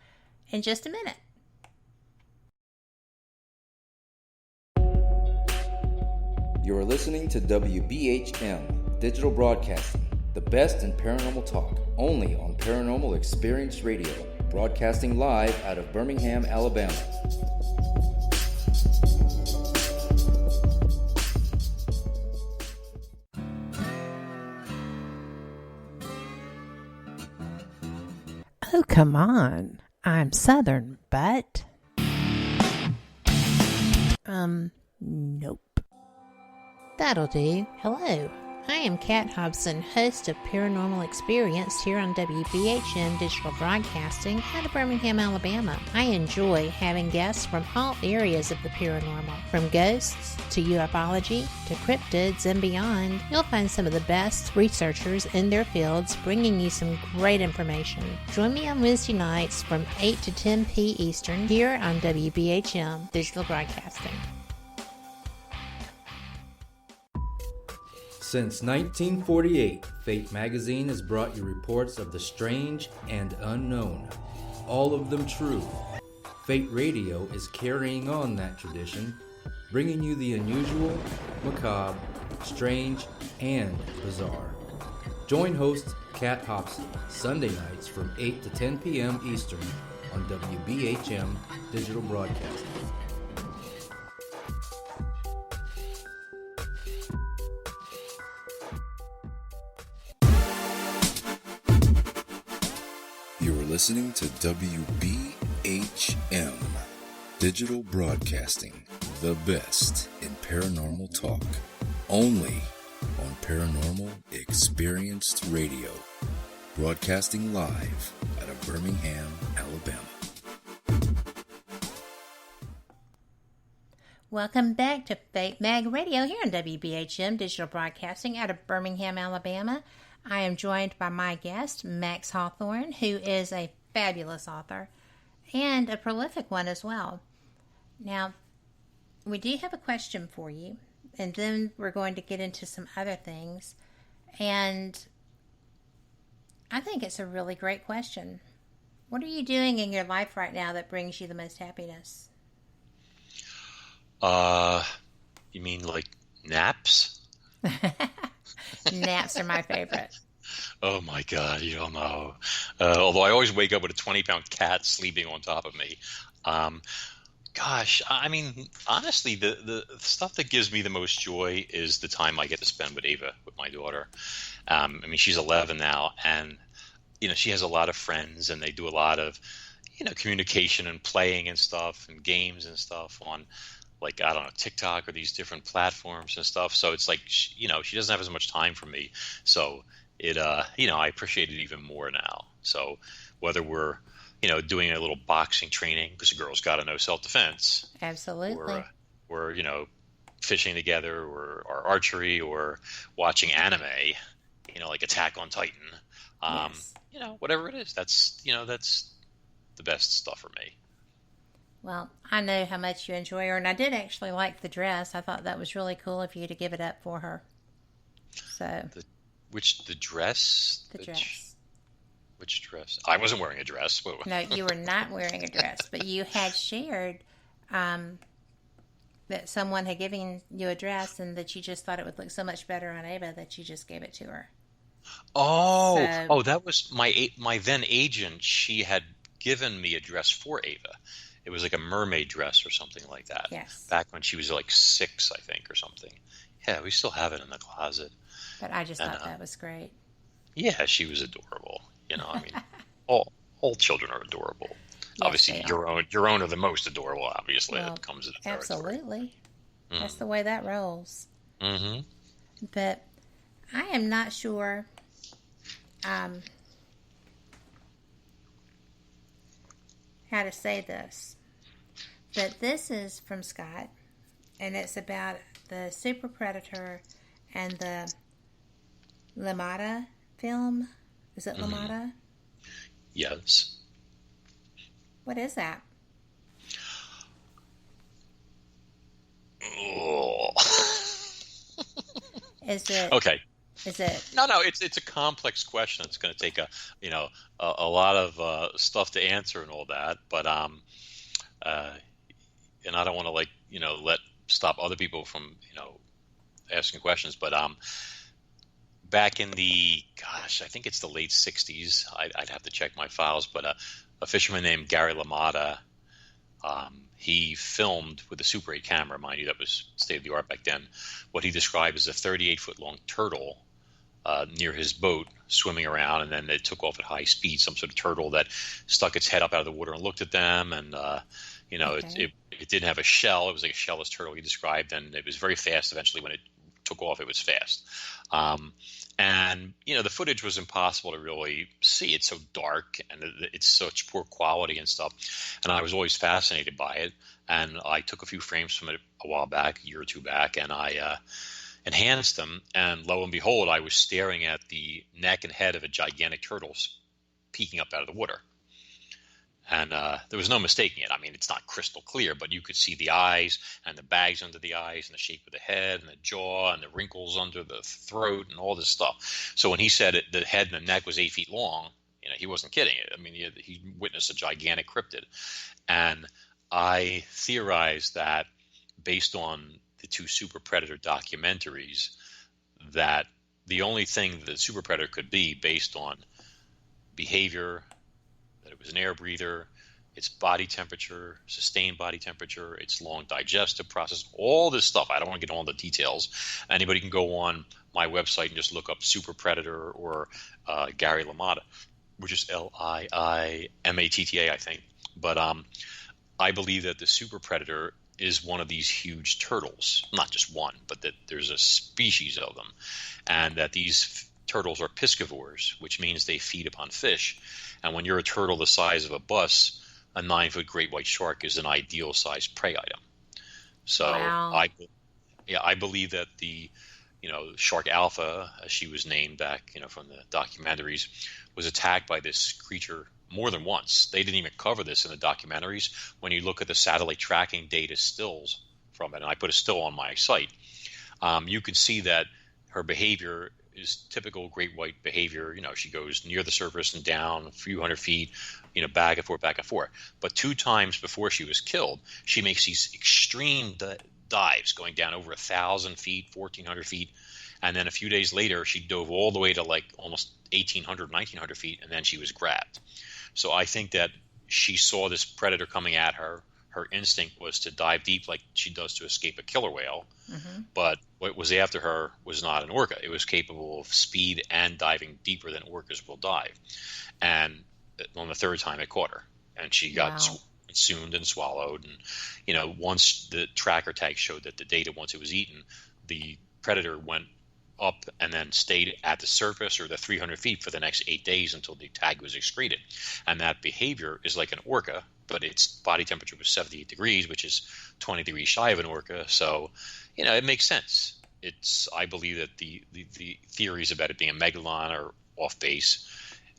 in just a minute. You're listening to WBHM Digital Broadcasting, the best in paranormal talk, only on Paranormal Experience Radio, broadcasting live out of Birmingham, Alabama. Oh, come on. I'm Southern, but... Nope. That'll do. Hello. I am Kat Hobson, host of Paranormal Experience here on WBHM Digital Broadcasting out of Birmingham, Alabama. I enjoy having guests from all areas of the paranormal, from ghosts to ufology to cryptids and beyond. You'll find some of the best researchers in their fields bringing you some great information. Join me on Wednesday nights from 8 to 10 p. Eastern here on WBHM Digital Broadcasting. Since 1948, Fate magazine has brought you reports of the strange and unknown, all of them true. Fate Radio is carrying on that tradition, bringing you the unusual, macabre, strange, and bizarre. Join host Kat Hobson Sunday nights from 8 to 10 p.m. Eastern on WBHM Digital Broadcasting. You're listening to WBHM Digital Broadcasting, the best in paranormal talk, only on Paranormal Experienced Radio, broadcasting live out of Birmingham, Alabama. Welcome back to Fate Mag Radio here on WBHM Digital Broadcasting out of Birmingham, Alabama. I am joined by my guest, Max Hawthorne, who is a fabulous author and a prolific one as well. Now, we do have a question for you, and then we're going to get into some other things. And I think it's a really great question. What are you doing in your life right now that brings you the most happiness? You mean like naps? Naps are my favorite. Oh my God, you don't know. Although I always wake up with a 20-pound cat sleeping on top of me. Gosh, I mean, honestly, the stuff that gives me the most joy is the time I get to spend with Ava, with my daughter. I mean, she's 11 now, and she has a lot of friends, and they do a lot of communication and playing and stuff and games and stuff on, like, I don't know, TikTok or these different platforms and stuff. So it's like, she doesn't have as much time for me. So it, I appreciate it even more now. So whether we're, doing a little boxing training, because a girl's got to know self-defense. Absolutely. Or fishing together, or archery, or watching anime, like Attack on Titan. Yes. Whatever it is, that's the best stuff for me. Well, I know how much you enjoy her, and I did actually like the dress. I thought that was really cool of you to give it up for her. So, the dress? The dress. Which dress? I wasn't wearing a dress. No, you were not wearing a dress, but you had shared that someone had given you a dress, and that you just thought it would look so much better on Ava that you just gave it to her. Oh, that was my then agent. She had given me a dress for Ava. It was like a mermaid dress or something like that. Yes. Back when she was like 6, I think, or something. Yeah, we still have it in the closet. But I just thought that was great. Yeah, she was adorable. I mean, all children are adorable. Yes, obviously, your own are the most adorable. Obviously, well, it comes in the territory. Absolutely. That's the way that rolls. Mm-hmm. But I am not sure. How to say this, but this is from Scott, and it's about the Super Predator and the LaMotta film. Is it LaMotta? Yes. What is that? Oh. Is it okay? Is it? No. It's a complex question. It's going to take a lot of stuff to answer and all that. But and I don't want to stop other people from asking questions. But back in the I think it's the late '60s. I'd have to check my files. But a fisherman named Gary LaMotta, he filmed with a Super 8 camera, mind you, that was state of the art back then, what he described as a 38-foot long turtle near his boat swimming around, and then it took off at high speed, some sort of turtle that stuck its head up out of the water and looked at them, and it didn't have a shell. It was like a shellless turtle, he described, and it was very fast. Eventually when it took off, it was fast. And the footage was impossible to really see. It's so dark, and it's such poor quality and stuff, and I was always fascinated by it. And I took a few frames from it a while back, a year or two back, and I enhanced them, and lo and behold, I was staring at the neck and head of a gigantic turtle peeking up out of the water. And there was no mistaking it. I mean, it's not crystal clear, but you could see the eyes and the bags under the eyes and the shape of the head and the jaw and the wrinkles under the throat and all this stuff. So when he said the head and the neck was 8 feet long, he wasn't kidding. I mean, he witnessed a gigantic cryptid. And I theorized that based on the two super predator documentaries, that the only thing that the super predator could be based on behavior, that it was an air breather, its body temperature, sustained body temperature, its long digestive process, all this stuff. I don't want to get all the details. Anybody can go on my website and just look up super predator or Gary LaMatta, which is Liimatta, I think. But I believe that the super predator is one of these huge turtles, not just one, but that there's a species of them, and that these turtles are piscivores, which means they feed upon fish. And when you're a turtle the size of a bus, a 9-foot great white shark is an ideal sized prey item. So wow. I believe that the Shark Alpha, as she was named back, from the documentaries, was attacked by this creature more than once. They didn't even cover this in the documentaries. When you look at the satellite tracking data stills from it, and I put a still on my site, you can see that her behavior is typical great white behavior. She goes near the surface and down a few hundred feet, back and forth. But 2 times before she was killed, she makes these extreme dives going down over 1,000 feet, 1,400 feet. And then a few days later, she dove all the way to like almost 1,800, 1,900 feet, and then she was grabbed. So I think that she saw this predator coming at her. Her instinct was to dive deep like she does to escape a killer whale. Mm-hmm. But what was after her was not an orca. It was capable of speed and diving deeper than orcas will dive. And on the 3rd time, it caught her. And she got consumed and swallowed. And, once the tracker tag showed that the data, once it was eaten, the predator went up and then stayed at the surface or the 300 feet for the next 8 days until the tag was excreted. And that behavior is like an orca, but its body temperature was 78 degrees, which is 20 degrees shy of an orca. So, it makes sense. I believe that the theories about it being a megalon are off base.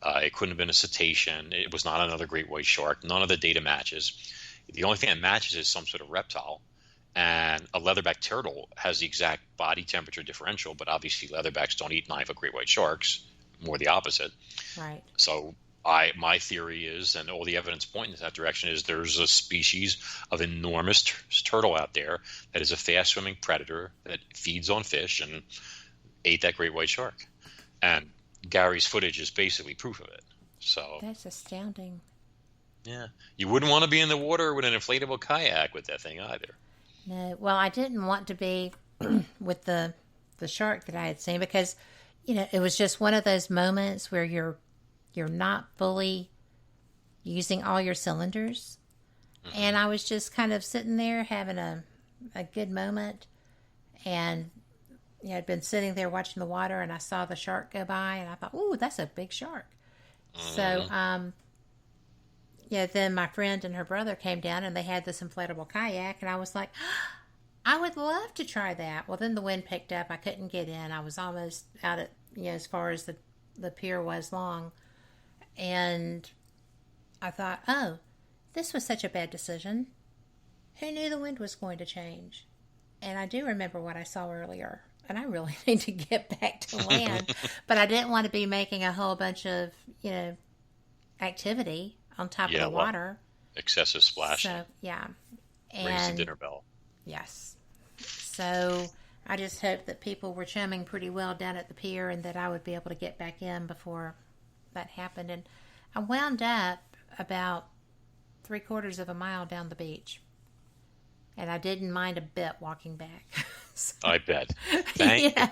It couldn't have been a cetacean. It was not another great white shark. None of the data matches. The only thing that matches is some sort of reptile. And a leatherback turtle has the exact body temperature differential, but obviously leatherbacks don't eat 9-foot great white sharks, more the opposite. Right. So my theory is, and all the evidence pointing in that direction, is there's a species of enormous turtle out there that is a fast-swimming predator that feeds on fish and ate that great white shark. And Gary's footage is basically proof of it. So that's astounding. Yeah. You wouldn't want to be in the water with an inflatable kayak with that thing either. No, well, I didn't want to be with the shark that I had seen because, it was just one of those moments where you're not fully using all your cylinders. Mm-hmm. And I was just kind of sitting there having a good moment. And, I'd been sitting there watching the water and I saw the shark go by and I thought, ooh, that's a big shark. Mm-hmm. So, then my friend and her brother came down and they had this inflatable kayak and I was like, I would love to try that. Well, then the wind picked up. I couldn't get in. I was almost out at, as far as the pier was long. And I thought, oh, this was such a bad decision. Who knew the wind was going to change? And I do remember what I saw earlier. And I really need to get back to land. But I didn't want to be making a whole bunch of, activity on top of the water. Excessive splashing. So, yeah. Raise the dinner bell. Yes. So I just hope that people were chumming pretty well down at the pier and that I would be able to get back in before that happened. And I wound up about 3/4 of a mile down the beach. And I didn't mind a bit walking back. So, I bet. Thank you.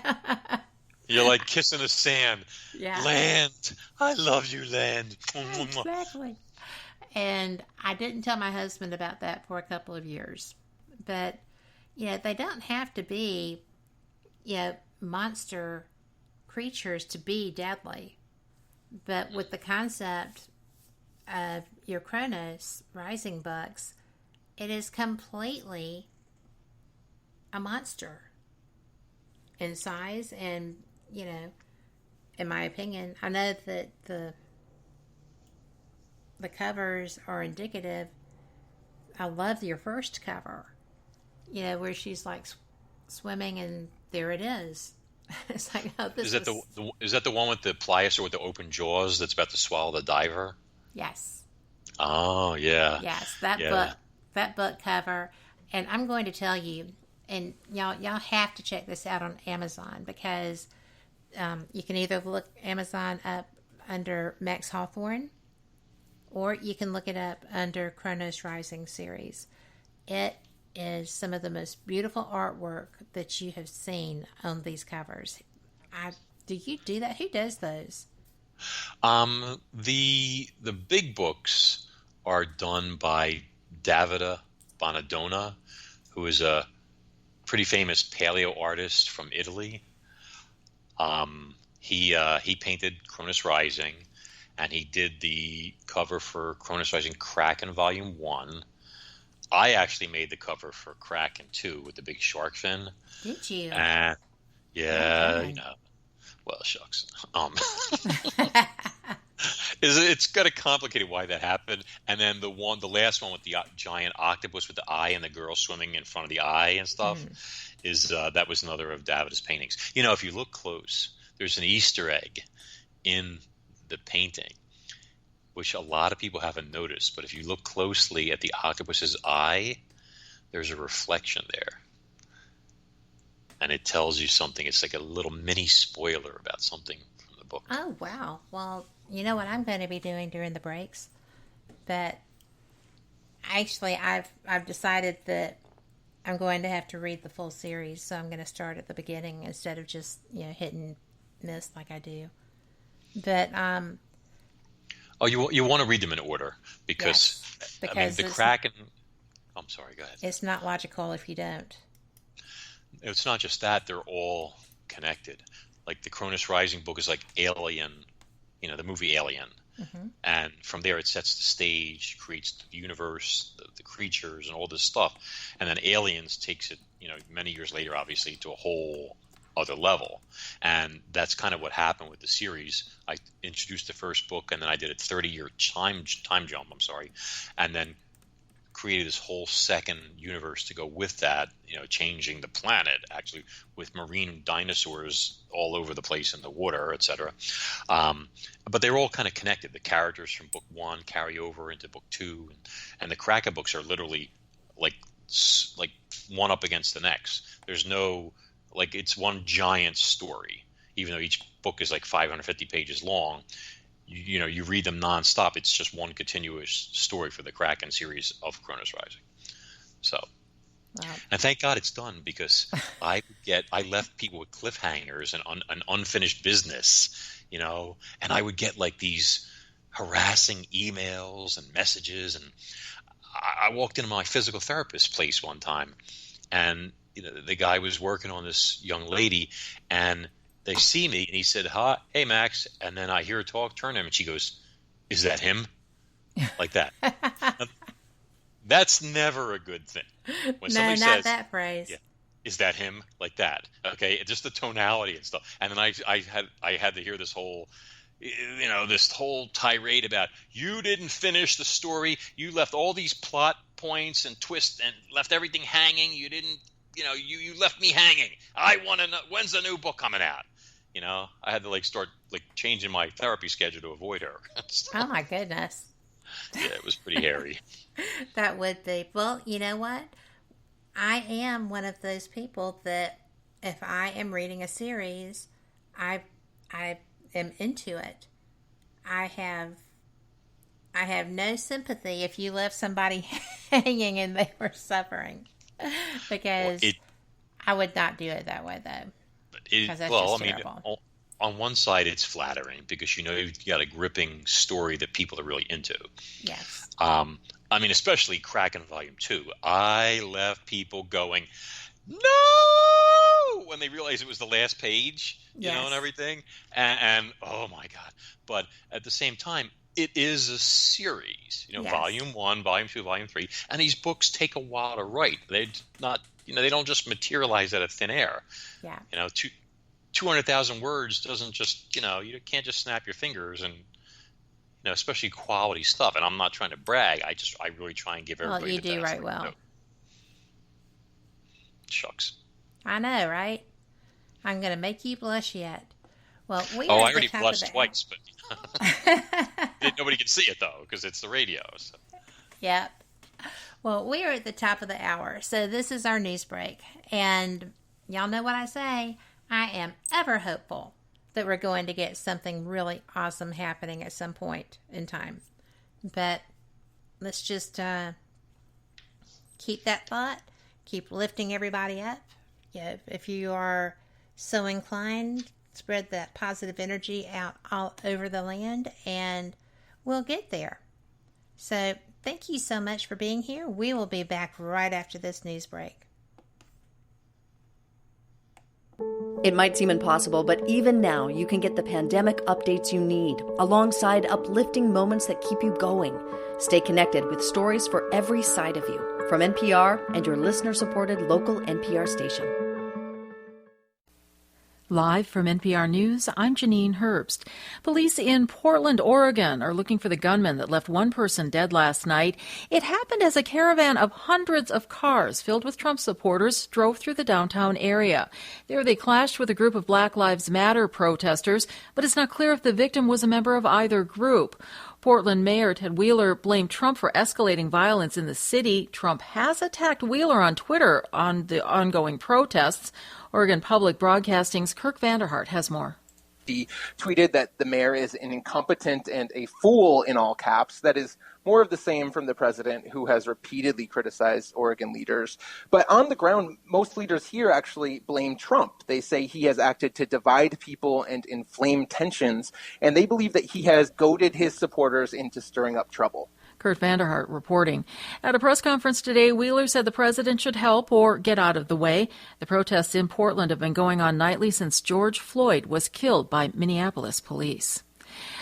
You're like kissing the sand. Yeah. Land. I love you, land. Exactly. And I didn't tell my husband about that for a couple of years. But, they don't have to be, monster creatures to be deadly. But with the concept of your Kronos rising bugs, it is completely a monster in size and, in my opinion, I know that the covers are indicative. I love your first cover, where she's like swimming and there it is, It's like, oh, this Is that is that the one with the pliosaur with the open jaws that's about to swallow the diver? Yes. Oh yeah. Yes, that book cover, and I'm going to tell you, and y'all have to check this out on Amazon, because you can either look Amazon up under Max Hawthorne, or you can look it up under Kronos Rising series. It is some of the most beautiful artwork that you have seen on these covers. Do you do that? Who does those? The big books are done by Davide Bonadonna, who is a pretty famous paleo artist from Italy. He painted Cronus Rising, and he did the cover for Cronus Rising Kraken Volume 1. I actually made the cover for Kraken 2 with the big shark fin. Did you? Yeah, okay. you know. Well, shucks. It's kind of complicated why that happened. And then the last one with the giant octopus with the eye and the girl swimming in front of the eye and stuff, that was another of Davide's paintings. You know, if you look close, there's an Easter egg in the painting, which a lot of people haven't noticed. But if you look closely at the octopus's eye, there's a reflection there. And it tells you something. It's like a little mini spoiler about something from the book. Oh, wow. Well, you know what I'm going to be doing during the breaks? That actually I've decided that I'm going to have to read the full series, so I'm going to start at the beginning instead of just, hit and miss like I do. But oh, you want to read them in order because the Kraken. I'm sorry. Go ahead. It's not logical if you don't. It's not just that; they're all connected. Like the Cronus Rising book is like Alien, the movie Alien, and from there it sets the stage, creates the universe, the creatures, and all this stuff. And then Aliens takes it, many years later, obviously, to a whole other level. And that's kind of what happened with the series. I introduced the first book, and then I did a 30-year time jump. And then created this whole second universe to go with that, changing the planet actually with marine dinosaurs all over the place in the water, etc. But they're all kind of connected. The characters from book 1 carry over into book 2, and the Kraken books are literally like one up against the next. There's no it's one giant story, even though each book is like 550 pages long. You read them nonstop. It's just one continuous story for the Kraken series of Cronus Rising. So, wow. And thank God it's done, because I left people with cliffhangers and an unfinished business, and I would get like these harassing emails and messages. And I walked into my physical therapist's place one time, and the guy was working on this young lady, and they see me, and he said, "Hi, hey Max," and then I hear her turn to him, and she goes, "Is that him?" Like that. That's never a good thing. When somebody says, that phrase. Yeah, "Is that him?" Like that. Okay, just the tonality and stuff. And then I had to hear this whole, this whole tirade about, you didn't finish the story, you left all these plot points and twists and left everything hanging. You didn't. You left me hanging. I want to know, when's the new book coming out? I had to start changing my therapy schedule to avoid her. Oh my goodness. Yeah, it was pretty hairy. That would be. Well, you know what? I am one of those people that if I am reading a series, I am into it. I have no sympathy if you left somebody hanging and they were suffering. Because I would not do it that way, though. Because that's just terrible. On one side, it's flattering because you've got a gripping story that people are really into. Yes. Especially Kraken Volume 2. I left people going, no! When they realized it was the last page, and everything. And oh my God. But at the same time, it is a series, yes. Volume 1, Volume 2, Volume 3, and these books take a while to write. They're not, they don't just materialize out of thin air. Yeah. 200,000 words doesn't just, you can't just snap your fingers and, especially quality stuff. And I'm not trying to brag. I really try and give everybody. Well, you do write well. Shucks. I know, right? I'm going to make you blush yet. Well, I already blushed twice, but nobody can see it, though, because it's the radio. So. Yep. Well, we are at the top of the hour, so this is our news break. And y'all know what I say. I am ever hopeful that we're going to get something really awesome happening at some point in time. But let's just keep that thought. Keep lifting everybody up. Yeah, if you are so inclined, spread that positive energy out all over the land, and we'll get there. So thank you so much for being here. We will be back right after this news break. It might seem impossible, but even now, you can get the pandemic updates you need, alongside uplifting moments that keep you going. Stay connected with stories for every side of you, from NPR and your listener-supported local NPR station. Live from NPR News, I'm Janine Herbst. Police in Portland, Oregon are looking for the gunman that left one person dead last night. It happened as a caravan of hundreds of cars filled with Trump supporters drove through the downtown area. There they clashed with a group of Black Lives Matter protesters, but it's not clear if the victim was a member of either group. Portland Mayor Ted Wheeler blamed Trump for escalating violence in the city. Trump has attacked Wheeler on Twitter on the ongoing protests. Oregon Public Broadcasting's Kirk Vanderhart has more. He tweeted that the mayor is an incompetent and a fool in all caps. That is more of the same from the president, who has repeatedly criticized Oregon leaders. But on the ground, most leaders here actually blame Trump. They say he has acted to divide people and inflame tensions, and they believe that he has goaded his supporters into stirring up trouble. Kurt Vanderhart reporting. At a press conference today, Wheeler said the president should help or get out of the way. The protests in Portland have been going on nightly since George Floyd was killed by Minneapolis police.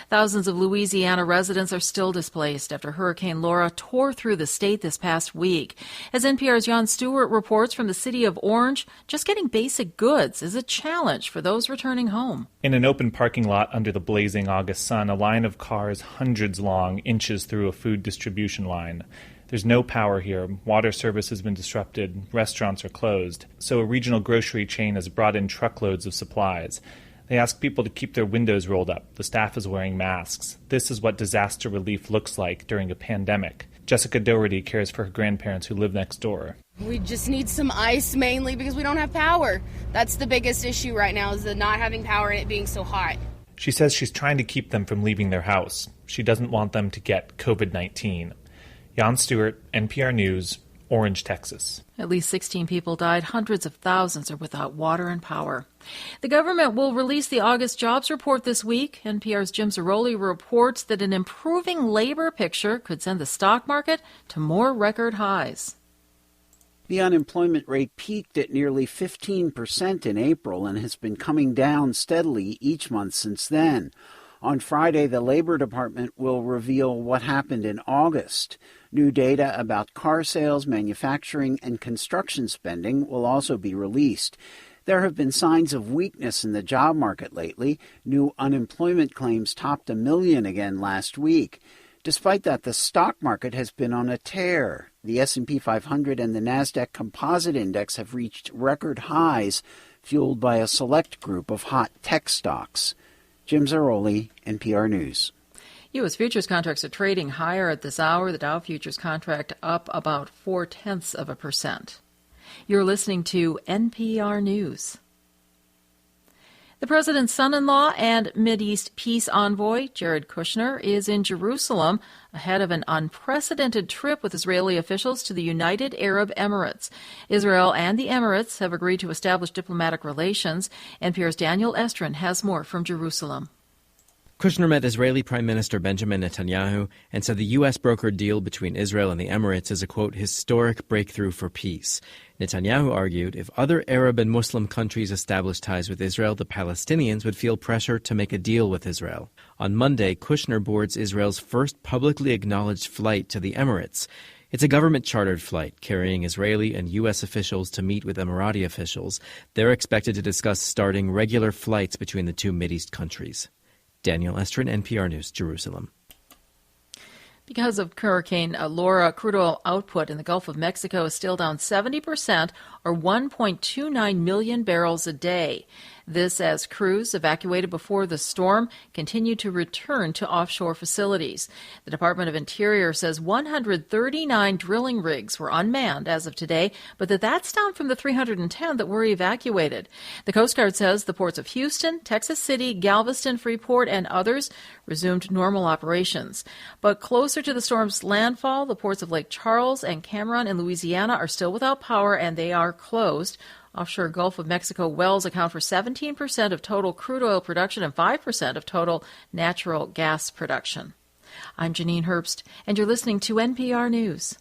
Thousands of Louisiana residents are still displaced after Hurricane Laura tore through the state this past week. As NPR's Jon Stewart reports from the city of Orange, just getting basic goods is a challenge for those returning home. In an open parking lot under the blazing August sun, a line of cars hundreds long inches through a food distribution line. There's no power here. Water service has been disrupted. Restaurants are closed. So a regional grocery chain has brought in truckloads of supplies. They ask people to keep their windows rolled up. The staff is wearing masks. This is what disaster relief looks like during a pandemic. Jessica Doherty cares for her grandparents who live next door. We just need some ice, mainly because we don't have power. That's the biggest issue right now, is the not having power and it being so hot. She says she's trying to keep them from leaving their house. She doesn't want them to get COVID-19. Jon Stewart, NPR News, Orange, Texas. At least 16 people died. Hundreds of thousands are without water and power. The government will release the August jobs report this week. NPR's Jim Zarroli reports that an improving labor picture could send the stock market to more record highs. The unemployment rate peaked at nearly 15% in April and has been coming down steadily each month since then. On Friday, the Labor Department will reveal what happened in August. New data about car sales, manufacturing, and construction spending will also be released. There have been signs of weakness in the job market lately. New unemployment claims topped 1 million again last week. Despite that, the stock market has been on a tear. The S&P 500 and the NASDAQ Composite Index have reached record highs, fueled by a select group of hot tech stocks. Jim Zarroli, NPR News. U.S. futures contracts are trading higher at this hour. The Dow futures contract up about 0.4%. You're listening to NPR News. The president's son-in-law and Mideast peace envoy, Jared Kushner, is in Jerusalem ahead of an unprecedented trip with Israeli officials to the United Arab Emirates. Israel and the Emirates have agreed to establish diplomatic relations. NPR's Daniel Estrin has more from Jerusalem. Kushner met Israeli Prime Minister Benjamin Netanyahu and said the U.S. brokered deal between Israel and the Emirates is a, quote, historic breakthrough for peace. Netanyahu argued if other Arab and Muslim countries established ties with Israel, the Palestinians would feel pressure to make a deal with Israel. On Monday, Kushner boards Israel's first publicly acknowledged flight to the Emirates. It's a government-chartered flight carrying Israeli and U.S. officials to meet with Emirati officials. They're expected to discuss starting regular flights between the two Mideast countries. Daniel Estrin, NPR News, Jerusalem. Because of Hurricane Laura, crude oil output in the Gulf of Mexico is still down 70%, or 1.29 million barrels a day. This as crews evacuated before the storm continue to return to offshore facilities. The Department of Interior says 139 drilling rigs were unmanned as of today, but that's down from the 310 that were evacuated. The Coast Guard says the ports of Houston, Texas City, Galveston, Freeport, and others resumed normal operations. But closer to the storm's landfall, the ports of Lake Charles and Cameron in Louisiana are still without power, and they are closed. Offshore Gulf of Mexico wells account for 17% of total crude oil production and 5% of total natural gas production. I'm Janine Herbst, and you're listening to NPR News.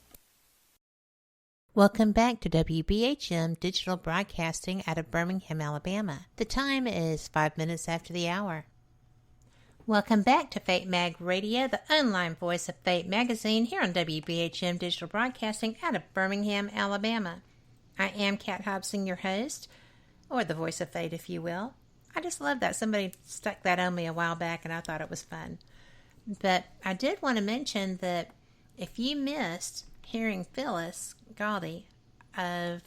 Welcome back to WBHM Digital Broadcasting out of Birmingham, Alabama. The time is 5 minutes after the hour. Welcome back to Fate Mag Radio, the online voice of Fate Magazine, here on WBHM Digital Broadcasting out of Birmingham, Alabama. I am Kat Hobson, your host, or the voice of fate, if you will. I just love that. Somebody stuck that on me a while back, and I thought it was fun. But I did want to mention that if you missed hearing Phyllis Galdi of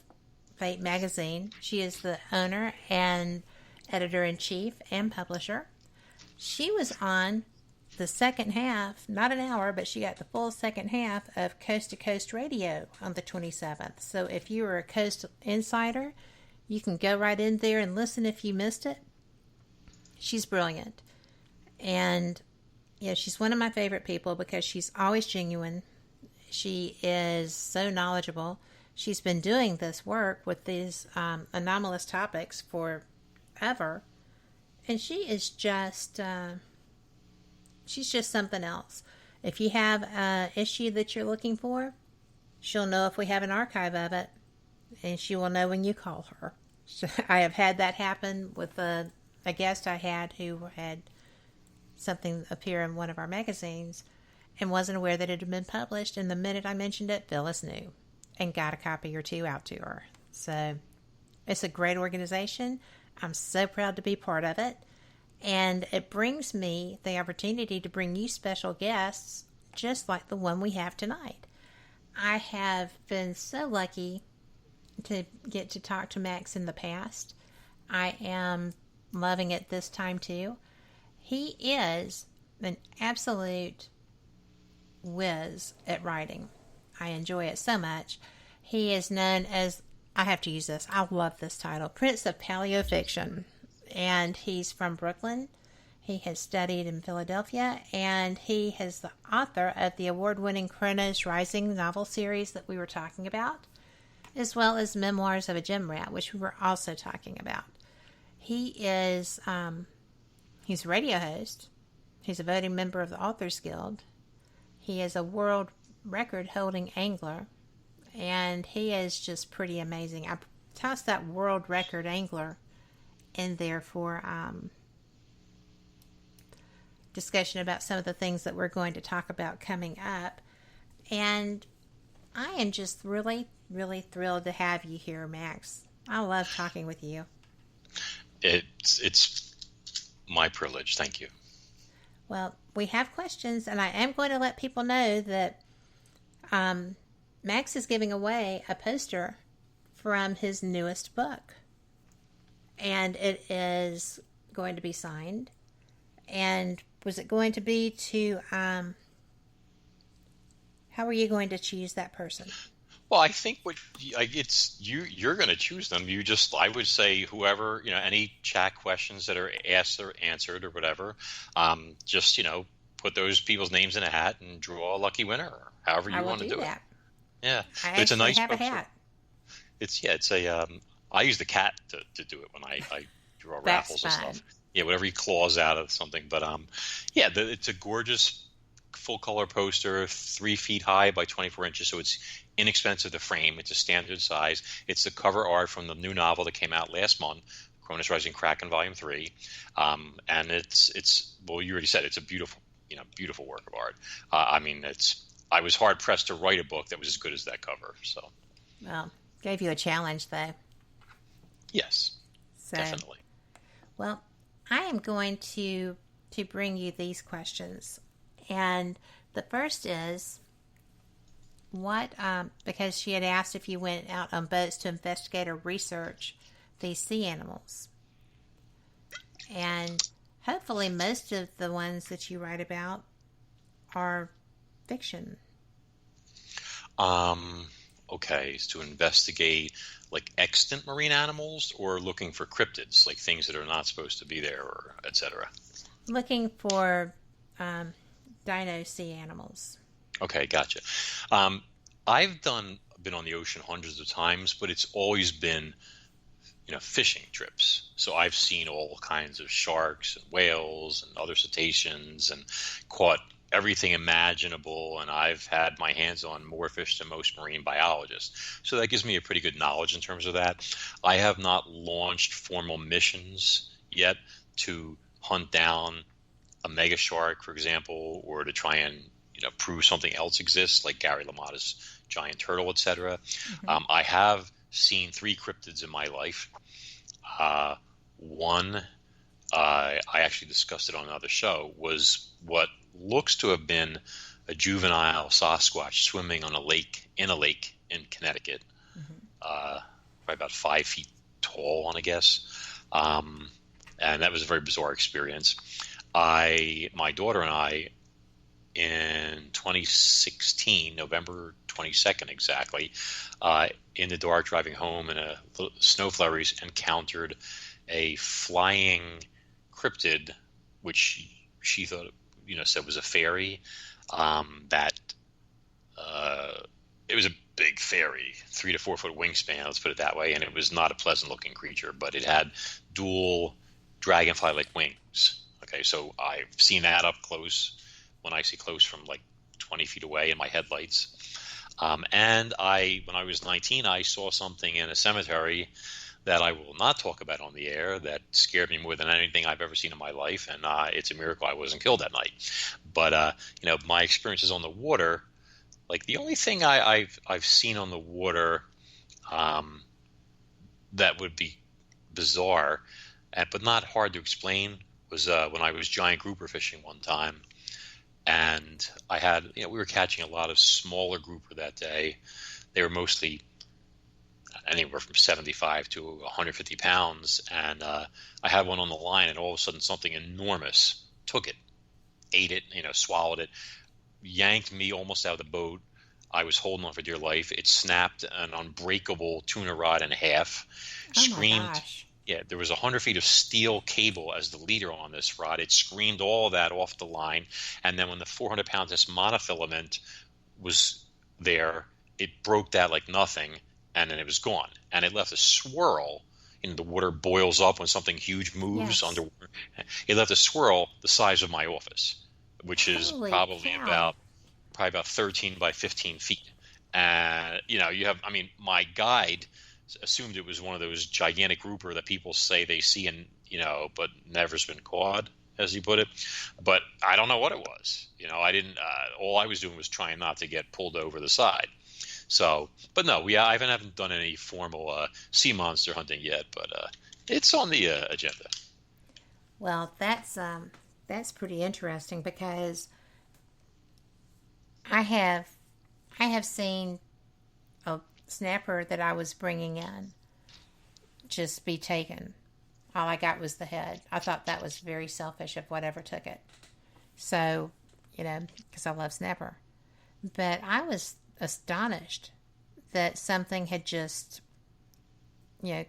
Fate Magazine, she is the owner and editor-in-chief and publisher. She was on the second half, not an hour, but she got the full second half of Coast to Coast Radio on the 27th. So if you were a Coast Insider, you can go right in there and listen if you missed it. She's brilliant. And yeah, she's one of my favorite people because she's always genuine. She is so knowledgeable. She's been doing this work with these anomalous topics forever. And she is just... she's just something else. If you have an issue that you're looking for, she'll know if we have an archive of it, and she will know when you call her. So I have had that happen with a guest I had who had something appear in one of our magazines and wasn't aware that it had been published, and the minute I mentioned it, Phyllis knew and got a copy or two out to her. So it's a great organization. I'm so proud to be part of it. And it brings me the opportunity to bring you special guests just like the one we have tonight. I have been so lucky to get to talk to Max in the past. I am loving it this time too. He is an absolute whiz at writing. I enjoy it so much. He is known as, I have to use this, I love this title, Prince of Paleofiction. And he's from Brooklyn. He has studied in Philadelphia, and he is the author of the award-winning Chronos Rising novel series that we were talking about, as well as Memoirs of a Gym Rat, which we were also talking about. He is, he's a radio host. He's a voting member of the Authors Guild. He is a world record-holding angler, and he is just pretty amazing. I tossed that world record angler in there for discussion about some of the things that we're going to talk about coming up. And I am just really, really thrilled to have you here, Max. I love talking with you. It's my privilege. Thank you. Well, we have questions, and I am going to let people know that Max is giving away a poster from his newest book. And it is going to be signed. And was it going to be to, how are you going to choose that person? Well, I think it's you're going to choose them. I would say whoever, any chat questions that are asked or answered or whatever, just, put those people's names in a hat and draw a lucky winner, or however you want to do it. Yeah. I it's a nice have poster. a hat. It's a, I use the cat to do it when I draw raffles and stuff. Yeah, whatever he claws out of something. But it's a gorgeous full color poster, 3 feet high by 24 inches. So it's inexpensive to frame. It's a standard size. It's the cover art from the new novel that came out last month, Cronus Rising Kraken Volume 3. And it's well, you already said it's a beautiful work of art. I was hard pressed to write a book that was as good as that cover. So, well, gave you a challenge though. Yes, definitely. Well, I am going to bring you these questions. And The first is because she had asked if you went out on boats to investigate or research these sea animals. And hopefully most of the ones that you write about are fiction. Okay, is to investigate like extant marine animals, or looking for cryptids, like things that are not supposed to be there, or etc.? Looking for dino sea animals. Okay, gotcha. I've been on the ocean hundreds of times, but it's always been, fishing trips. So I've seen all kinds of sharks and whales and other cetaceans and caught everything imaginable, and I've had my hands on more fish than most marine biologists. So that gives me a pretty good knowledge in terms of that. I have not launched formal missions yet to hunt down a mega shark, for example, or to try and prove something else exists, like Gary LaMotta's giant turtle, etc. Mm-hmm. I have seen 3 cryptids in my life. One, I actually discussed it on another show, was what looks to have been a juvenile Sasquatch swimming in a lake in Connecticut, probably about 5 feet tall, I guess. And that was a very bizarre experience. My daughter and I, in 2016, November 22nd exactly, in the dark driving home in a snow flurries, encountered a flying cryptid, which she thought, said was a fairy. It was a big fairy, 3 to 4 foot wingspan, let's put it that way, and it was not a pleasant looking creature, but it had dual dragonfly-like wings. Okay, so I've seen that up close, when I see close from like 20 feet away in my headlights. And when I was 19, I saw something in a cemetery that I will not talk about on the air that scared me more than anything I've ever seen in my life, and it's a miracle I wasn't killed that night. But my experiences on the water, like the only thing I've seen on the water that would be bizarre, but not hard to explain, was when I was giant grouper fishing one time. And I had, we were catching a lot of smaller grouper that day. They were mostly anywhere from 75 to 150 pounds. And I had one on the line, and all of a sudden something enormous took it, ate it, swallowed it, yanked me almost out of the boat. I was holding on for dear life. It snapped an unbreakable tuna rod in half, screamed. My gosh. Yeah, there was 100 feet of steel cable as the leader on this rod. It screamed all that off the line. And then when the 400 pounds monofilament was there, it broke that like nothing, and then it was gone. And it left a swirl. The water boils up when something huge moves underwater. It left a swirl the size of my office, which is probably about 13 by 15 feet. And, my guide assumed it was one of those gigantic grouper that people say they see and but never's been caught, as he put it. But I don't know what it was. I didn't. All I was doing was trying not to get pulled over the side. So, but no, I haven't done any formal sea monster hunting yet. But it's on the agenda. Well, that's pretty interesting, because I have seen a snapper that I was bringing in just be taken. All I got was the head. I thought that was very selfish of whatever took it. So, because I love snapper. But I was astonished that something had just,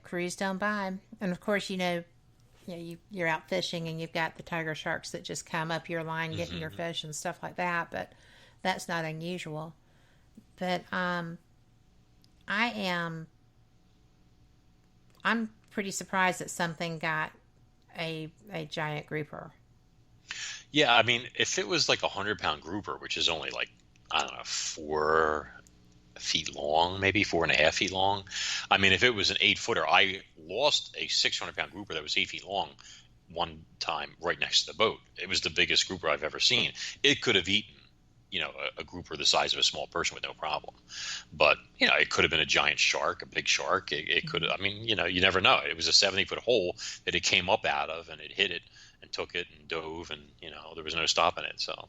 cruised on by. And of course, you're out fishing and you've got the tiger sharks that just come up your line getting your fish and stuff like that. But that's not unusual. But I'm pretty surprised that something got a giant grouper. Yeah, if it was like 100-pound grouper, which is only like, 4 feet long, maybe 4.5 feet long. If it was an 8-footer, I lost a 600-pound grouper that was 8 feet long one time right next to the boat. It was the biggest grouper I've ever seen. It could have eaten a grouper the size of a small person with no problem. But, it could have been a giant shark, a big shark. It could have, you never know. It was a 70-foot hole that it came up out of, and it hit it and took it and dove, and, there was no stopping it. So,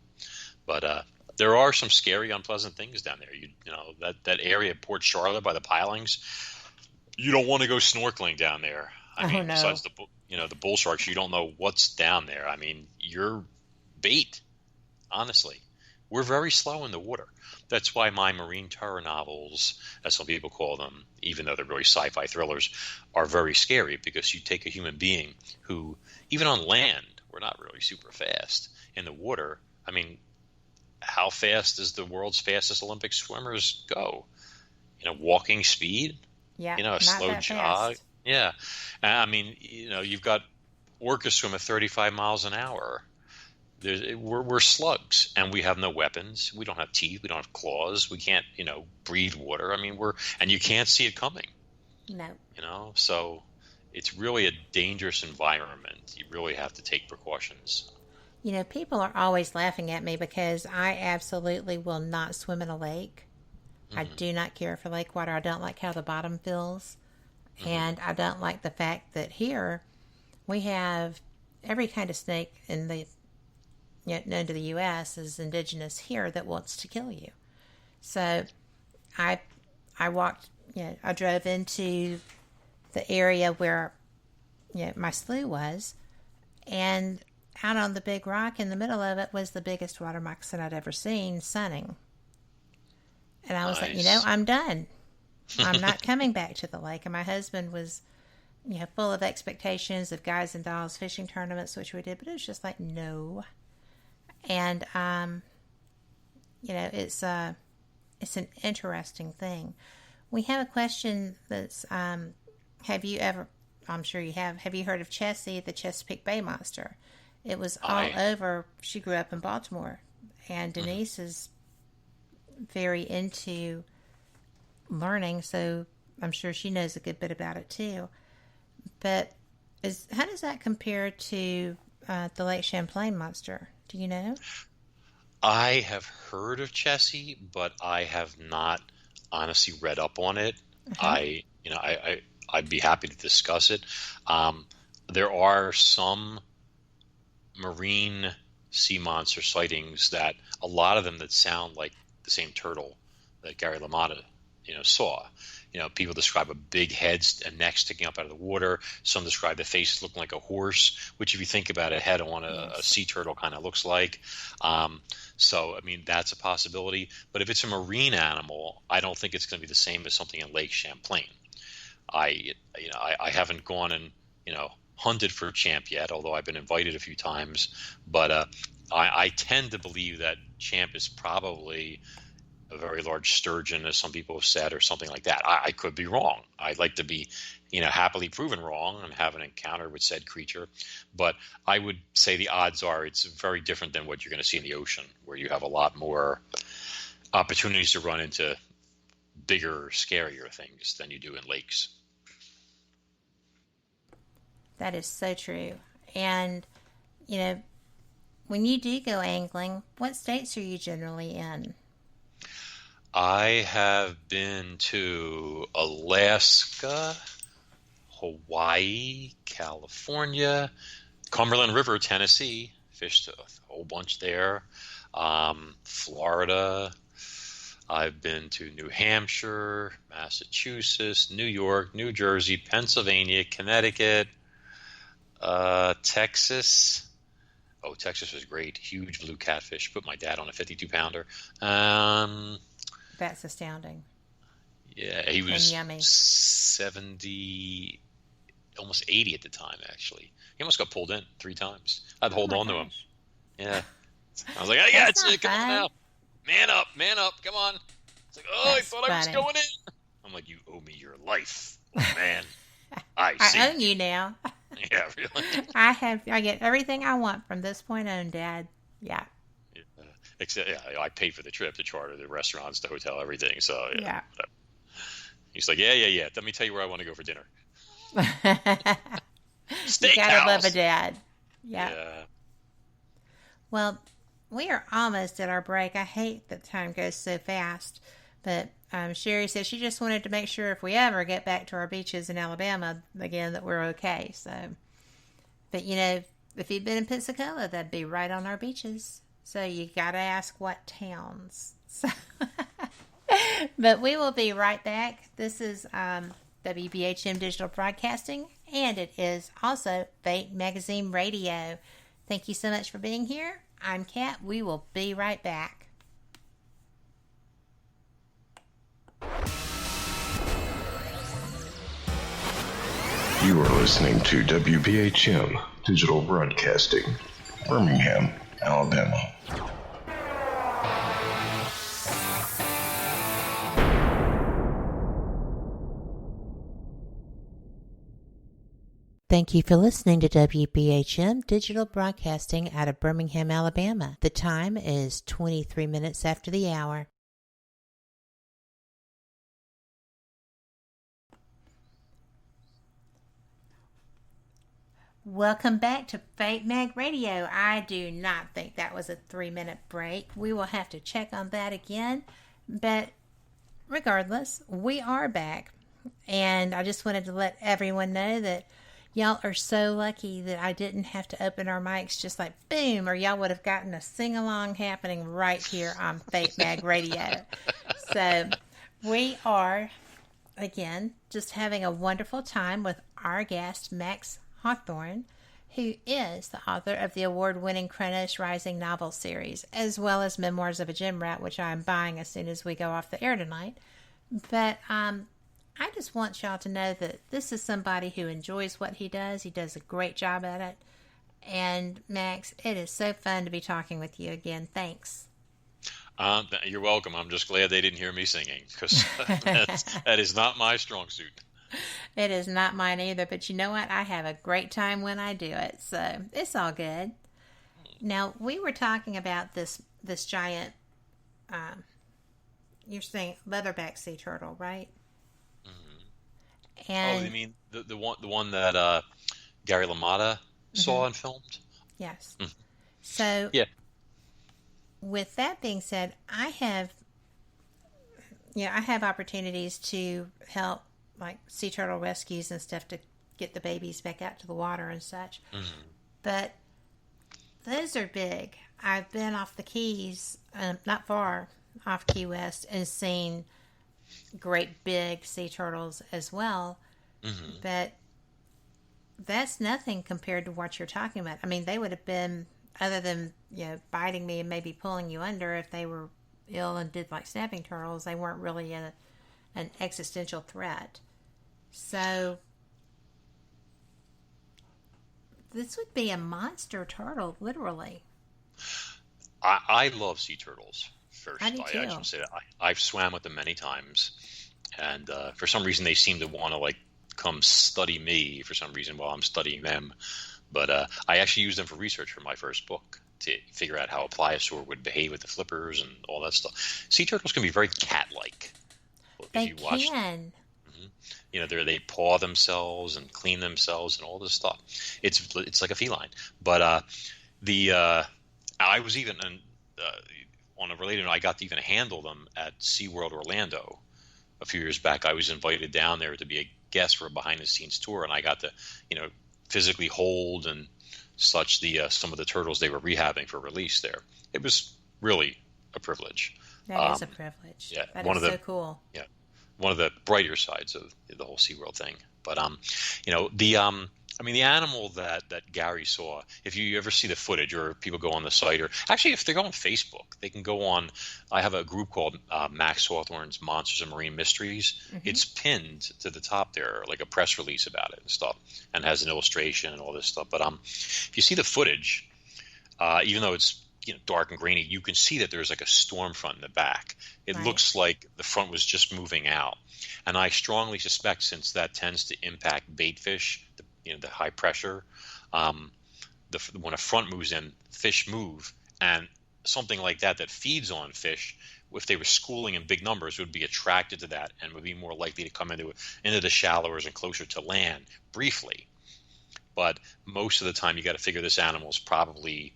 but there are some scary, unpleasant things down there. You know that area, Port Charlotte by the pilings. You don't want to go snorkeling down there. I mean, no. besides the bull sharks, you don't know what's down there. I mean, you're bait. Honestly, we're very slow in the water. That's why my marine terror novels, as some people call them, even though they're really sci-fi thrillers, are very scary, because you take a human being who, even on land, we're not really super fast. In the water, I mean, how fast does the world's fastest Olympic swimmers go? Walking speed? Yeah, a not slow that jog? fast. Yeah. I mean, you've got orcas swim at 35 miles an hour. We're slugs, and we have no weapons. We don't have teeth. We don't have claws. We can't, breathe water. I mean, and you can't see it coming. No. So it's really a dangerous environment. You really have to take precautions. People are always laughing at me because I absolutely will not swim in a lake. Mm-hmm. I do not care for lake water. I don't like how the bottom feels. Mm-hmm. And I don't like the fact that here we have every kind of snake in the known to the U.S. is indigenous here that wants to kill you. So I walked, I drove into the area where my slough was, and out on the big rock in the middle of it was the biggest water moccasin I'd ever seen sunning. And I was like, I'm done. I'm not coming back to the lake. And my husband was, full of expectations of guys and dolls fishing tournaments, which we did, but it was just like, no. And, it's an interesting thing. We have a question that's, have you ever, I'm sure you have you heard of Chessie, the Chesapeake Bay monster? It was all over. She grew up in Baltimore, and Denise is very into learning, so I'm sure she knows a good bit about it too. But how does that compare to the Lake Champlain monster? Do you know? I have heard of Chessie, but I have not honestly read up on it. Uh-huh. I'd be happy to discuss it. There are some marine sea monster sightings that a lot of them that sound like the same turtle that Gary LaMotta, saw. People describe a big head and neck sticking up out of the water. Some describe the face looking like a horse, which if you think about it, head on a sea turtle kind of looks like. So, I mean, that's a possibility. But if it's a marine animal, I don't think it's going to be the same as something in Lake Champlain. I haven't gone and, hunted for champ yet, although I've been invited a few times. But I tend to believe that champ is probably a very large sturgeon, as some people have said, or something like that. I could be wrong. I'd like to be, happily proven wrong and have an encounter with said creature. But I would say the odds are it's very different than what you're going to see in the ocean, where you have a lot more opportunities to run into bigger, scarier things than you do in lakes. That is so true. And, when you do go angling, what states are you generally in? I have been to Alaska, Hawaii, California, Cumberland River, Tennessee. Fished a whole bunch there. Florida. I've been to New Hampshire, Massachusetts, New York, New Jersey, Pennsylvania, Connecticut, Texas. Oh, Texas was great. Huge blue catfish. Put my dad on a 52-pounder. That's astounding. Yeah, he was yummy. 70, almost 80 at the time, actually. He almost got pulled in 3 times. I'd hold on to him. Yeah. I was like, oh, yeah, it's it. Come on now. Man up, come on. It's like, oh, That's I thought I was funny. going in. I'm like, you owe me your life, man. I see. I own you now. Yeah, really. I get everything I want from this point on, Dad. Yeah. Except, I paid for the trip, the charter, the restaurants, the hotel, everything. So, Yeah. He's like, yeah. Let me tell you where I want to go for dinner. You gotta love a dad. Yeah. Yeah. Well, we are almost at our break. I hate that time goes so fast. But Sherry says she just wanted to make sure if we ever get back to our beaches in Alabama again that we're okay. So, but if you'd been in Pensacola, that'd be right on our beaches. So you got to ask what towns. So but we will be right back. This is WBHM Digital Broadcasting, and it is also Fate Magazine Radio. Thank you so much for being here. I'm Kat. We will be right back. You are listening to WBHM Digital Broadcasting, Birmingham, Alabama. Thank you for listening to WBHM Digital Broadcasting out of Birmingham, Alabama. The time is 23 minutes after the hour. Welcome back to Fate Mag Radio. I do not think that was a 3-minute break. We will have to check on that again. But regardless, we are back. And I just wanted to let everyone know that y'all are so lucky that I didn't have to open our mics just like boom, or y'all would have gotten a sing-along happening right here on Fate Mag Radio. So we are, again, just having a wonderful time with our guest, Max Hawthorne, who is the author of the award-winning Kronos Rising novel series, as well as Memoirs of a Gym Rat, which I'm buying as soon as we go off the air tonight. But I just want y'all to know that this is somebody who enjoys what he does. He does a great job at it. And Max, it is so fun to be talking with you again. Thanks. You're welcome. I'm just glad they didn't hear me singing, because that is not my strong suit. It is not mine either, but you know what? I have a great time when I do it, so it's all good. Now, we were talking about this giant, you're saying leatherback sea turtle, right? Mm-hmm. And you mean the one that Gary LaMotta saw and filmed? Yes. Mm-hmm. So, yeah. With that being said, I have opportunities to help like sea turtle rescues and stuff to get the babies back out to the water and such. Mm-hmm. But those are big. I've been off the Keys, not far off Key West, and seen great big sea turtles as well. Mm-hmm. But that's nothing compared to what you're talking about. I mean, they would have been, other than biting me and maybe pulling you under, if they were ill and did like snapping turtles, they weren't really an existential threat. So this would be a monster turtle, literally. I love sea turtles. First, I do too. I should say that I've swam with them many times, and for some reason they seem to want to come study me for some reason while I'm studying them. But I actually used them for research for my first book to figure out how a pliosaur would behave with the flippers and all that stuff. Sea turtles can be very cat-like. They can. They paw themselves and clean themselves and all this stuff. It's like a feline. But I was even on a related note, I got to even handle them at SeaWorld Orlando a few years back. I was invited down there to be a guest for a behind-the-scenes tour, and I got to physically hold and such some of the turtles they were rehabbing for release there. It was really a privilege. That is a privilege. Yeah, that is so cool. Yeah, one of the brighter sides of the whole SeaWorld thing. But the animal that Gary saw, if you ever see the footage or people go on the site, or actually if they go on Facebook, they can go on. I have a group called Max Hawthorne's Monsters and Marine Mysteries. Mm-hmm. It's pinned to the top there, like a press release about it and stuff, and has an illustration and all this stuff. But if you see the footage, even though it's dark and grainy, you can see that there's like a storm front in the back. It looks like the front was just moving out. And I strongly suspect, since that tends to impact bait fish, the high pressure, when a front moves in, fish move, and something like that feeds on fish, if they were schooling in big numbers, would be attracted to that and would be more likely to come into the shallowers and closer to land briefly. But most of the time, you got to figure this animal is probably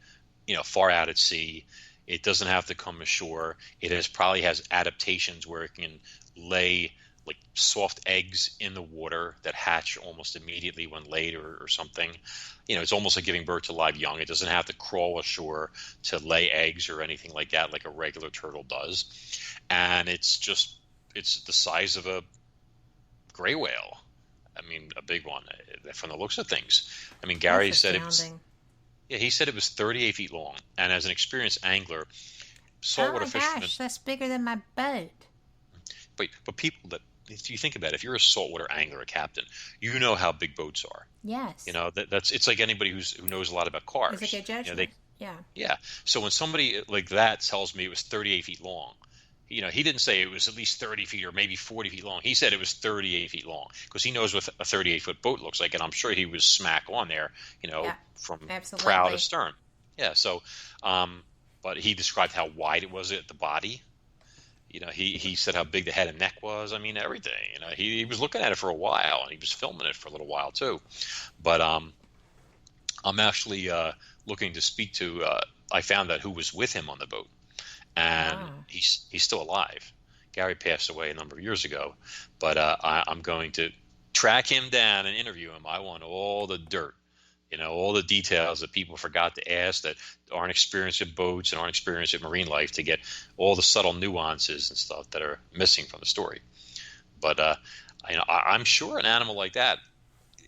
far out at sea. It doesn't have to come ashore. It probably has adaptations where it can lay like soft eggs in the water that hatch almost immediately when laid or something. It's almost like giving birth to live young. It doesn't have to crawl ashore to lay eggs or anything like that, like a regular turtle does. And it's the size of a gray whale. I mean, a big one from the looks of things. I mean, Gary said he said it was 38 feet long. And as an experienced angler, saltwater fishermen. Gosh, that's bigger than my boat. But people that, if you think about it, if you're a saltwater angler, a captain, you know how big boats are. Yes. It's like anybody who knows a lot about cars. It's a good judgment. Yeah. Yeah. So when somebody like that tells me it was 38 feet long, he didn't say it was at least 30 feet or maybe 40 feet long. He said it was 38 feet long because he knows what a 38-foot boat looks like, and I'm sure he was smack on there, from prow to stern. Yeah. So, but he described how wide it was at the body. He said how big the head and neck was. I mean, everything. He was looking at it for a while, and he was filming it for a little while too. But I'm actually looking to speak to. I found out who was with him on the boat, and he's still alive. Gary passed away a number of years ago, but I'm going to track him down and interview him. I want all the dirt. All the details that people forgot to ask that aren't experienced in boats and aren't experienced in marine life, to get all the subtle nuances and stuff that are missing from the story. But I'm sure an animal like that,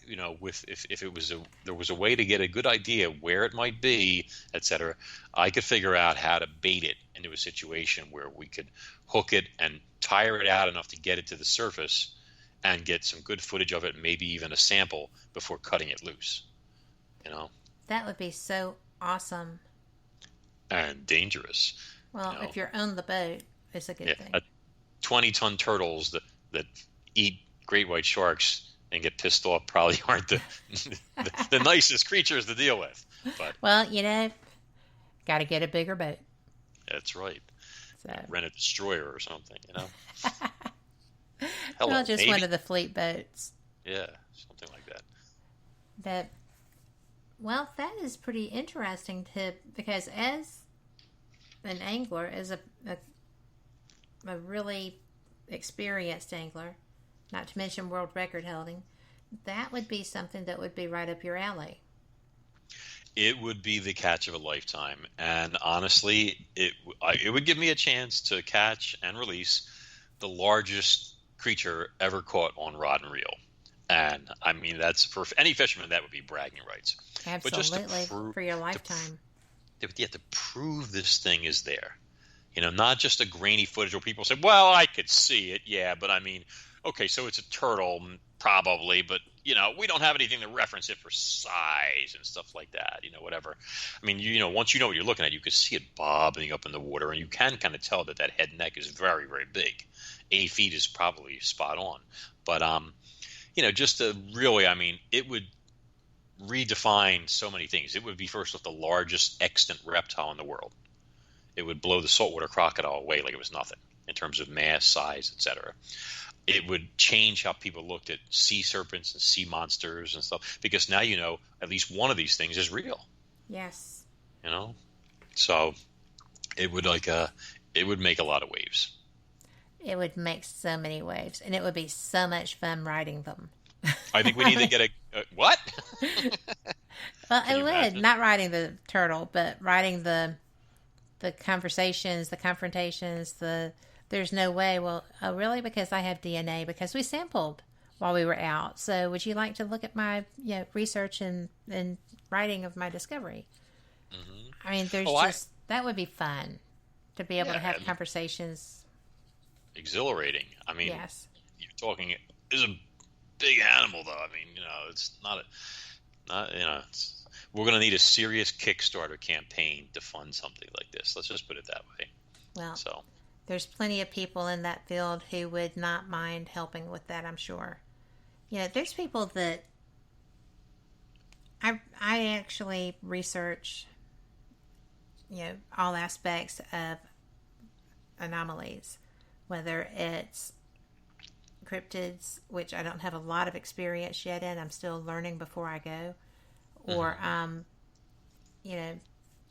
if there was a way to get a good idea where it might be, etc., I could figure out how to bait it into a situation where we could hook it and tire it out enough to get it to the surface and get some good footage of it, maybe even a sample before cutting it loose. That would be so awesome. And dangerous. Well, if you're on the boat, it's a good thing. 20-ton turtles that eat great white sharks and get pissed off probably aren't the nicest creatures to deal with. But well, got to get a bigger boat. That's right. So. Rent a destroyer or something, Hello, well, just maybe. One of the fleet boats. Yeah, something like that. Well, that is pretty interesting because as an angler, as a really experienced angler, not to mention world record holding, that would be something that would be right up your alley. It would be the catch of a lifetime, and honestly, it would give me a chance to catch and release the largest creature ever caught on rod and reel. And I mean, that's for any fisherman, that would be bragging rights. Absolutely, but just for your lifetime. To prove this thing is there, not just a grainy footage where people say, "Well, I could see it." Yeah, but I mean, okay, so it's a turtle, probably, but we don't have anything to reference it for size and stuff like that. Whatever. I mean, once you know what you're looking at, you can see it bobbing up in the water, and you can kind of tell that head and neck is very, very big. 8 feet is probably spot on, but just to really, I mean, it would redefine so many things. It would be first off the largest extant reptile in the world. It would blow the saltwater crocodile away like it was nothing in terms of mass, size, etc. It would change how people looked at sea serpents and sea monsters and stuff, because now at least one of these things is real. Yes. So it would it would make a lot of waves. It would make so many waves, and it would be so much fun riding them. I think we need to get a what? Well, it would imagine? Not riding the turtle, but riding the conversations, the confrontations. There's no way. Well, oh, really? Because I have DNA. Because we sampled while we were out. So, would you like to look at my research and writing of my discovery? Mm-hmm. I mean, that would be fun to be able to have conversations. Exhilarating. I mean, yes. You're talking. It's a big animal, though. I mean, it's not we're going to need a serious Kickstarter campaign to fund something like this. Let's just put it that way. Well, there's plenty of people in that field who would not mind helping with that, I'm sure. There's people that I actually research, all aspects of anomalies, whether it's cryptids, which I don't have a lot of experience yet in. I'm still learning before I go. Or,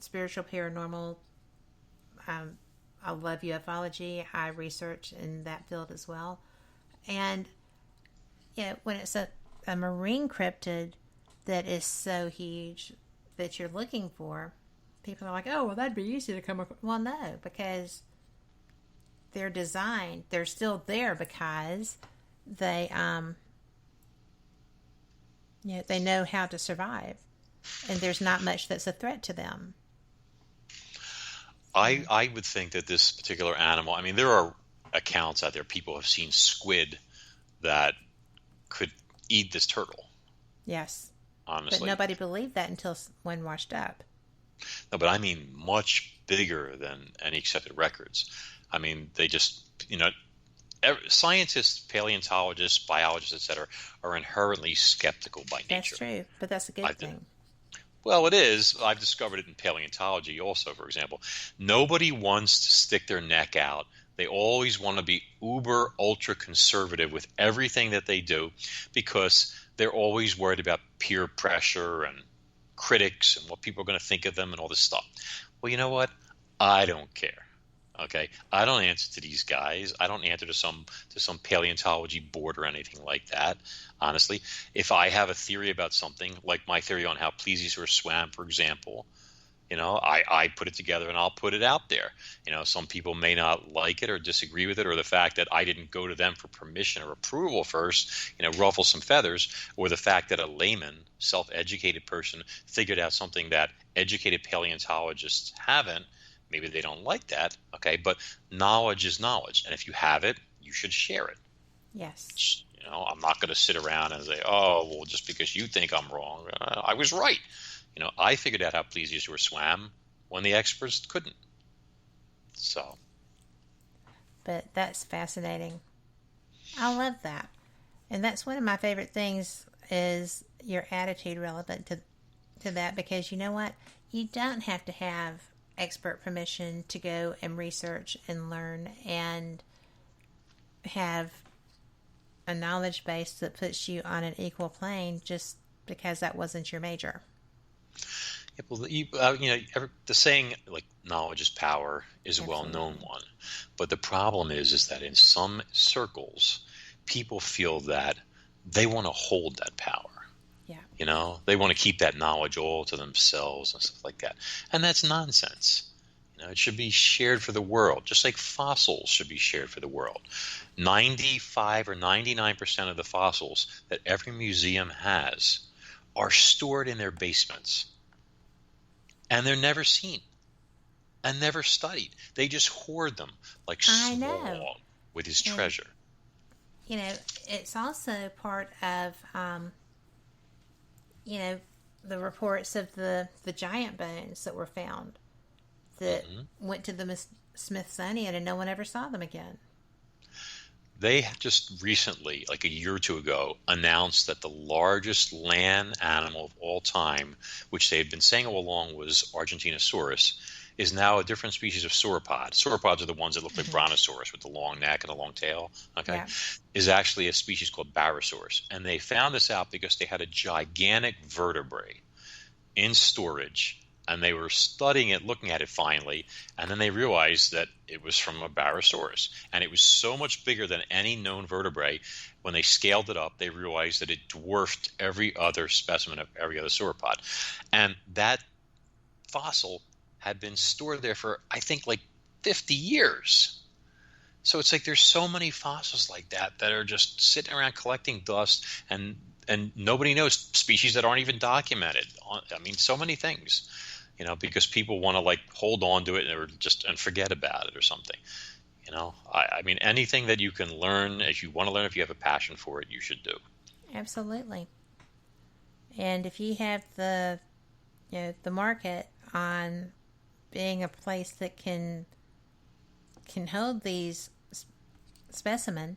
spiritual, paranormal. I love ufology. I research in that field as well. And when it's a marine cryptid that is so huge that you're looking for, people are like, oh, well, that'd be easy to come across. Well, no, because they're designed, they're still there because they they know how to survive, and there's not much that's a threat to them. I would think that this particular animal, I mean, there are accounts out there, people have seen squid that could eat this turtle. Yes. Honestly. But nobody believed that until when washed up. No, but I mean much bigger than any accepted records. I mean, they just, scientists, paleontologists, biologists, etc., are inherently skeptical by nature. That's true, but that's a good thing. Well, it is. I've discovered it in paleontology also, for example. Nobody wants to stick their neck out. They always want to be uber, ultra conservative with everything that they do because they're always worried about peer pressure and critics and what people are going to think of them and all this stuff. Well, you know what? I don't care. Okay, I don't answer to these guys. I don't answer to some paleontology board or anything like that. Honestly, if I have a theory about something, like my theory on how plesiosaurs swam, for example, I put it together and I'll put it out there. Some people may not like it or disagree with it, or the fact that I didn't go to them for permission or approval first, ruffle some feathers, or the fact that a layman, self-educated person figured out something that educated paleontologists haven't. Maybe they don't like that, okay? But knowledge is knowledge, and if you have it, you should share it. Yes. I'm not going to sit around and say, oh, well, just because you think I'm wrong, I was right. I figured out how plesiosaurs swam when the experts couldn't. So. But that's fascinating. I love that. And that's one of my favorite things is your attitude relevant to that, because you know what? You don't have to have expert permission to go and research and learn and have a knowledge base that puts you on an equal plane just because that wasn't your major. Yeah, well, the saying like knowledge is power is a well-known one, but the problem is that in some circles, people feel that they want to hold that power. Yeah. They want to keep that knowledge all to themselves and stuff like that, and that's nonsense. It should be shared for the world, just like fossils should be shared for the world. 95 or 99% of the fossils that every museum has are stored in their basements. And they're never seen and never studied. They just hoard them like Saul with his treasure. It's also part of, the reports of the giant bones that were found that went to the Smithsonian and no one ever saw them again. They just recently, like a year or two ago, announced that the largest land animal of all time, which they had been saying all along was Argentinosaurus, is now a different species of sauropod. Sauropods are the ones that look like brontosaurus with the long neck and the long tail, is actually a species called Barosaurus. And they found this out because they had a gigantic vertebrae in storage, and they were studying it, looking at it finally, and then they realized that it was from a Barosaurus. And it was so much bigger than any known vertebrae. When they scaled it up, they realized that it dwarfed every other specimen of every other sauropod. And that fossil had been stored there for, I think, like 50 years. So it's like there's so many fossils like that are just sitting around collecting dust, and nobody knows, species that aren't even documented. I mean, so many things. Because people want to hold on to it and forget about it or something. I mean, anything that you can learn, if you want to learn, if you have a passion for it, you should do. Absolutely. And if you have the market on being a place that can hold these specimen,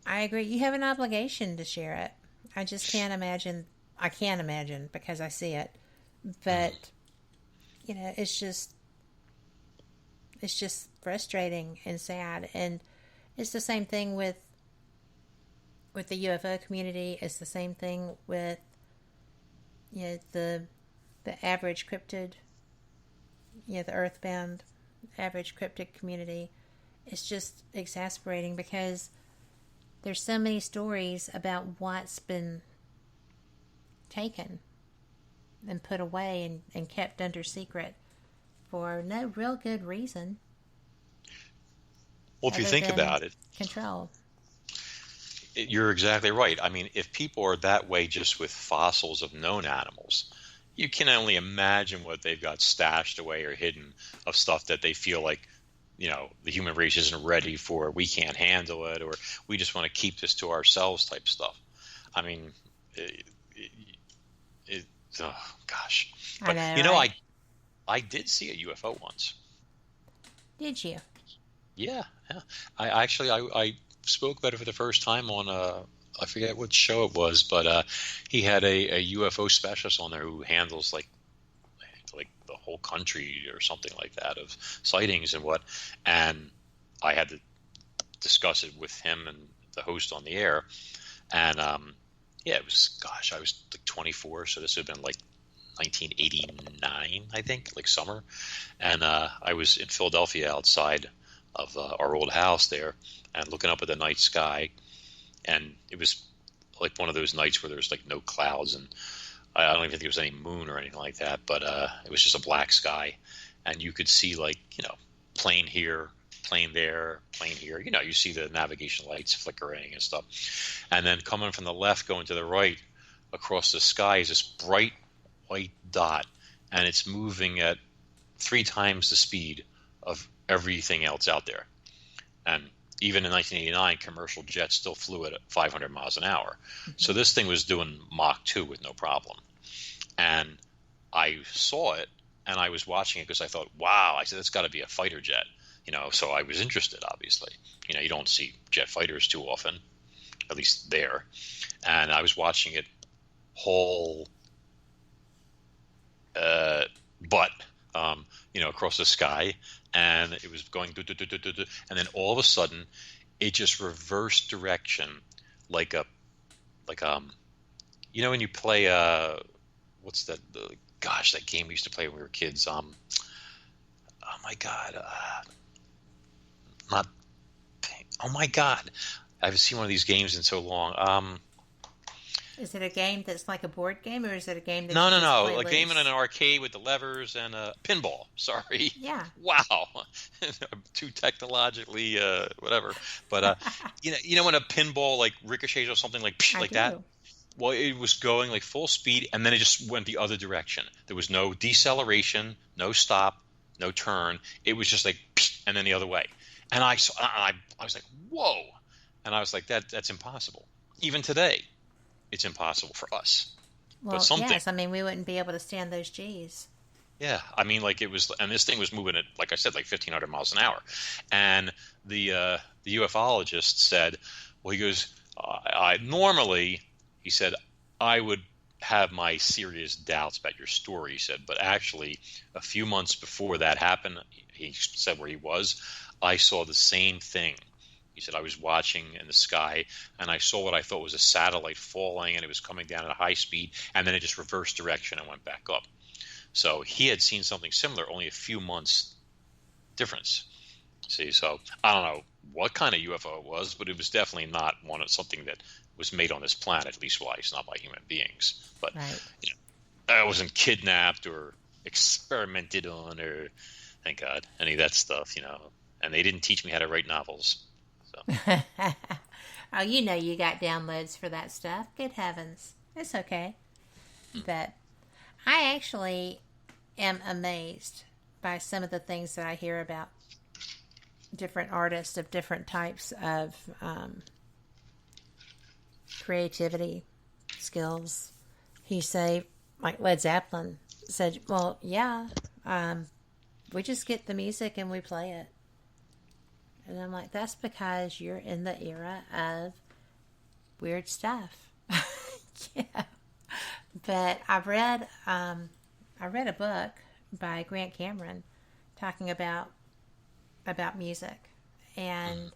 I agree. You have an obligation to share it. I just can't imagine. I can't imagine because I see it. But, it's just frustrating and sad. And it's the same thing with the UFO community. It's the same thing with, the average cryptid, the earthbound average cryptid community. It's just exasperating because there's so many stories about what's been taken and put away and kept under secret for no real good reason. Well, if you think about it, control. You're exactly right. I mean, if people are that way just with fossils of known animals, you can only imagine what they've got stashed away or hidden of stuff that they feel like, the human race isn't ready for, we can't handle it, or we just want to keep this to ourselves type stuff. I mean, oh gosh. But, I know, right? I did see a UFO once. Did you? Yeah. I spoke about it for the first time on I forget what show it was, but he had a UFO specialist on there who handles like the whole country or something like that of sightings and I had to discuss it with him and the host on the air, and it was, I was like 24, so this would have been like 1989, I think, like summer, and I was in Philadelphia outside of our old house there and looking up at the night sky, and it was like one of those nights where there's like no clouds, and I don't even think there was any moon or anything like that, but it was just a black sky, and you could see plane here, plane there, plane here. You see the navigation lights flickering and stuff, and then coming from the left, going to the right, across the sky is this bright white dot, and it's moving at 3 times the speed of everything else out there. And even in 1989, commercial jets still flew at 500 miles an hour. Mm-hmm. So this thing was doing Mach 2 with no problem. And I saw it, and I was watching it because I thought, wow, I said, that's got to be a fighter jet. So I was interested, obviously. You don't see jet fighters too often, at least there. And I was watching it whole across the sky, and it was going and then all of a sudden it just reversed direction like when you play what's that that game we used to play when we were kids, oh my god, I haven't seen one of these games in so long. Is it a game that's like a board game, or is it a game that No. Play A loose? game in an arcade with the levers and a pinball. Sorry. Yeah. Wow. Too technologically, whatever. But when a pinball like ricochets or something like that. Well, it was going like full speed, and then it just went the other direction. There was no deceleration, no stop, no turn. It was just like, and then the other way. And I was like, whoa. And I was like, that's impossible. Even today, it's impossible for us. Well, but something, yes, we wouldn't be able to stand those G's. Yeah, it was, and this thing was moving at, like I said, like 1,500 miles an hour. And the ufologist said, well, he goes, normally, he said, I would have my serious doubts about your story, he said, but actually, a few months before that happened, he said where he was, I saw the same thing. He said, I was watching in the sky, and I saw what I thought was a satellite falling, and it was coming down at a high speed, and then it just reversed direction and went back up. So he had seen something similar, only a few months difference. See, so I don't know what kind of UFO it was, but it was definitely not something that was made on this planet, leastwise, not by human beings. But I wasn't kidnapped or experimented on, or thank God, any of that stuff, And they didn't teach me how to write novels. So. Oh, you got downloads for that stuff. Good heavens. It's okay. But I actually am amazed by some of the things that I hear about different artists of different types of creativity, skills. You say, like Led Zeppelin said, well, yeah, we just get the music and we play it. And I'm like, that's because you're in the era of weird stuff. Yeah. But I read a book by Grant Cameron talking about music, and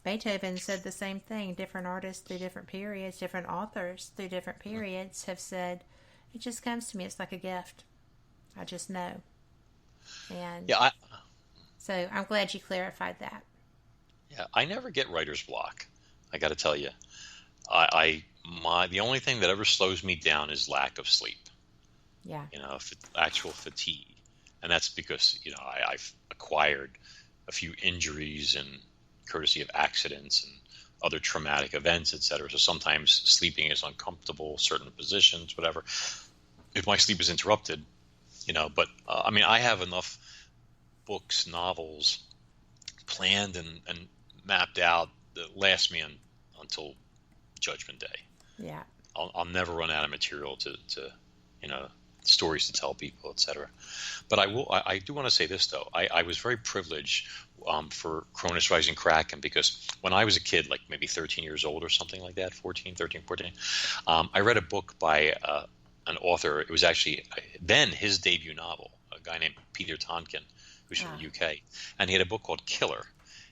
Beethoven said the same thing. Different artists through different periods, different authors through different periods have said, it just comes to me. It's like a gift. I just know. And so I'm glad you clarified that. Yeah, I never get writer's block. I got to tell you, the only thing that ever slows me down is lack of sleep. Yeah. Actual fatigue, and that's because I've acquired a few injuries and courtesy of accidents and other traumatic events, etc. So sometimes sleeping is uncomfortable, certain positions, whatever. If my sleep is interrupted, but I have enough books, novels planned and mapped out that last me until Judgment Day. Yeah. I'll never run out of material to stories to tell people, etc. But I do want to say this though. I was very privileged for Cronus Rising Kraken, because when I was a kid, like maybe 13 years old or something like that, 14, I read a book by an author. It was actually then his debut novel, a guy named Peter Tonkin, who's from the UK, and he had a book called Killer.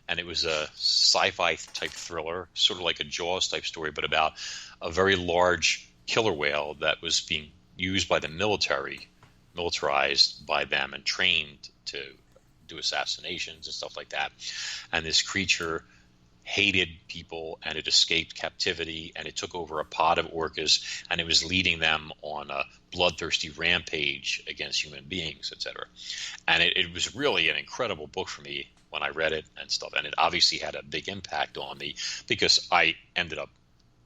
And it was a sci-fi type thriller, sort of like a Jaws type story, but about a very large killer whale that was being used by the militarized by them and trained to do assassinations and stuff like that. And this creature hated people, and it escaped captivity, and it took over a pod of orcas, and it was leading them on a bloodthirsty rampage against human beings, etc. And it was really an incredible book for me when I read it and stuff. And it obviously had a big impact on me, because I ended up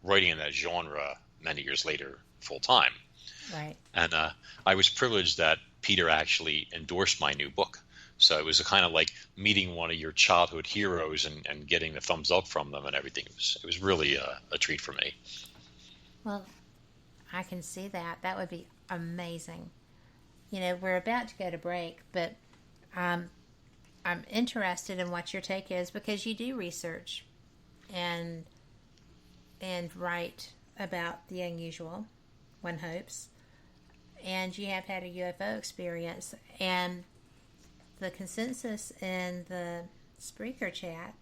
writing in that genre many years later full time. Right. And I was privileged that Peter actually endorsed my new book. So it was a kind of like meeting one of your childhood heroes and getting the thumbs up from them and everything. It was really a treat for me. Well, I can see that. That would be amazing. We're about to go to break, but I'm interested in what your take is, because you do research and write about the unusual, one hopes, and you have had a UFO experience, and the consensus in the Spreaker chat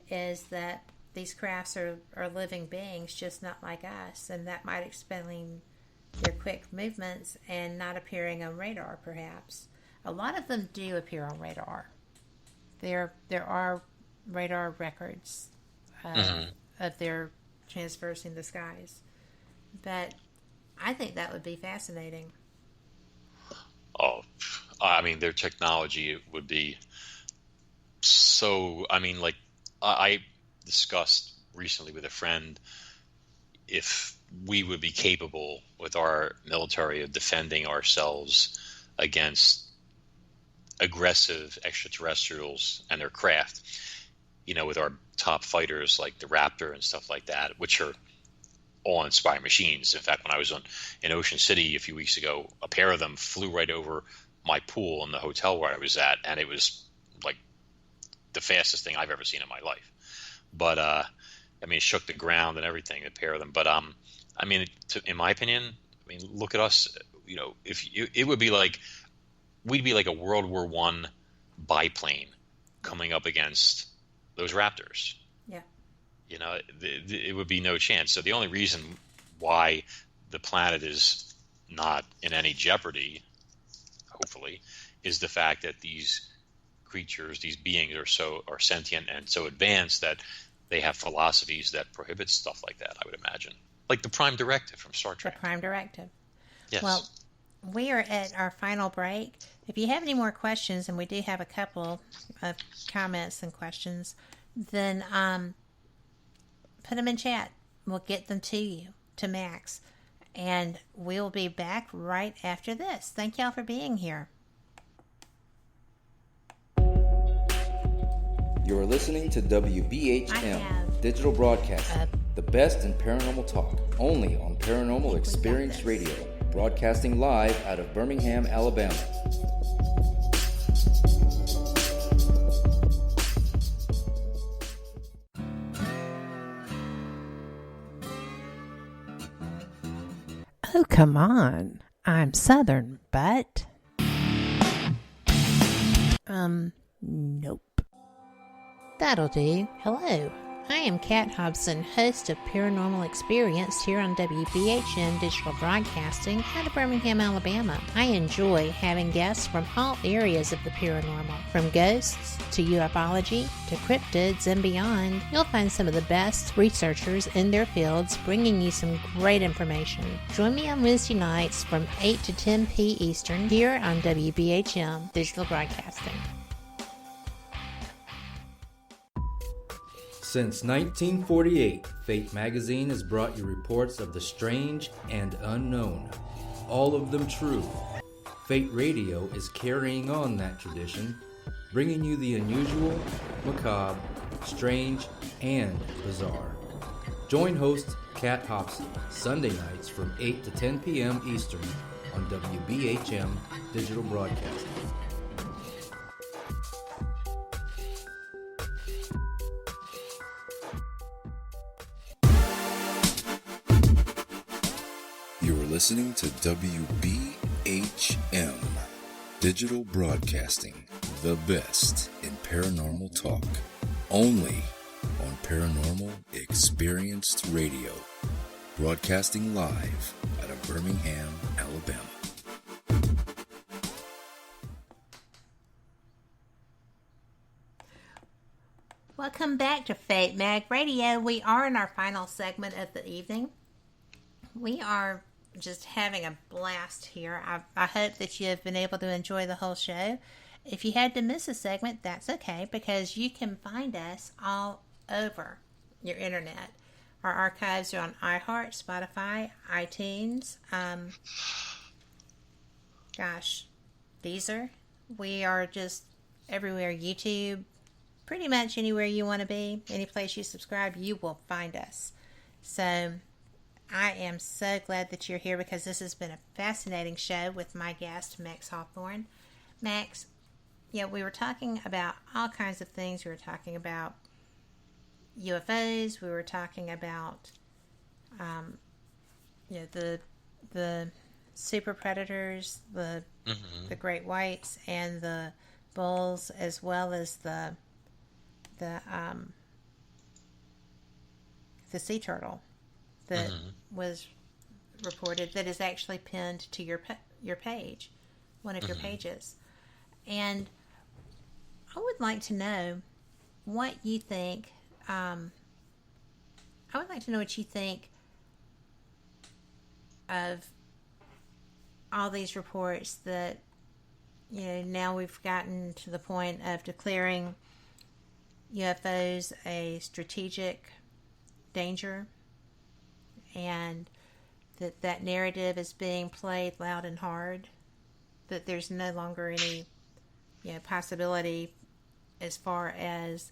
is that these crafts are living beings, just not like us, and that might explain their quick movements and not appearing on radar, perhaps. A lot of them do appear on radar. There are radar records of their traversing the skies. But I think that would be fascinating. Oh, their technology would be so... I discussed recently with a friend if we would be capable with our military of defending ourselves against aggressive extraterrestrials and their craft, with our top fighters like the Raptor and stuff like that, which are awe-inspiring machines. In fact, when I was in Ocean City a few weeks ago, a pair of them flew right over my pool in the hotel where I was at, and it was like the fastest thing I've ever seen in my life. But it shook the ground and everything, a pair of them. But in my opinion, look at us. It would be like we'd be like a World War I biplane coming up against those Raptors. Yeah. It would be no chance. So the only reason why the planet is not in any jeopardy, hopefully, is the fact that these creatures, these beings are sentient and so advanced that they have philosophies that prohibit stuff like that, I would imagine. Like the Prime Directive from Star Trek. The Prime Directive. Yes. Well, we are at our final break. If you have any more questions, and we do have a couple of comments and questions, then put them in chat. We'll get them to you, to Max. And we'll be back right after this. Thank y'all for being here. You're listening to WBHM Digital Broadcasting, the best in paranormal talk, only on Paranormal Experience Radio, broadcasting live out of Birmingham, Alabama. Oh, come on. I'm Southern, but... nope. That'll do. Hello, I am Kat Hobson, host of Paranormal Experience here on WBHM Digital Broadcasting out of Birmingham, Alabama. I enjoy having guests from all areas of the paranormal, from ghosts to ufology to cryptids and beyond. You'll find some of the best researchers in their fields bringing you some great information. Join me on Wednesday nights from 8 to 10 p. Eastern here on WBHM Digital Broadcasting. Since 1948, Fate magazine has brought you reports of the strange and unknown, all of them true. Fate Radio is carrying on that tradition, bringing you the unusual, macabre, strange, and bizarre. Join host Kat Hobson Sunday nights from 8 to 10 p.m. Eastern on WBHM Digital Broadcasting. You're listening to WBHM Digital Broadcasting, the best in paranormal talk, only on Paranormal Experienced Radio, broadcasting live out of Birmingham, Alabama. Welcome back to Fate Mag Radio. We are in our final segment of the evening. We are just having a blast here. I hope that you have been able to enjoy the whole show. If you had to miss a segment, that's okay, because you can find us all over your internet. Our archives are on iHeart, Spotify, iTunes, Deezer. We are just everywhere. YouTube, pretty much anywhere you want to be, any place you subscribe, you will find us. So I am so glad that you're here, because this has been a fascinating show with my guest, Max Hawthorne. Max, we were talking about all kinds of things. We were talking about UFOs. We were talking about, the super predators, the great whites, and the bulls, as well as the sea turtle that was reported, that is actually pinned to your page, one of your pages. And I would like to know what you think. I would like to know what you think of all these reports that, now we've gotten to the point of declaring UFOs a strategic danger, and that narrative is being played loud and hard, that there's no longer any possibility as far as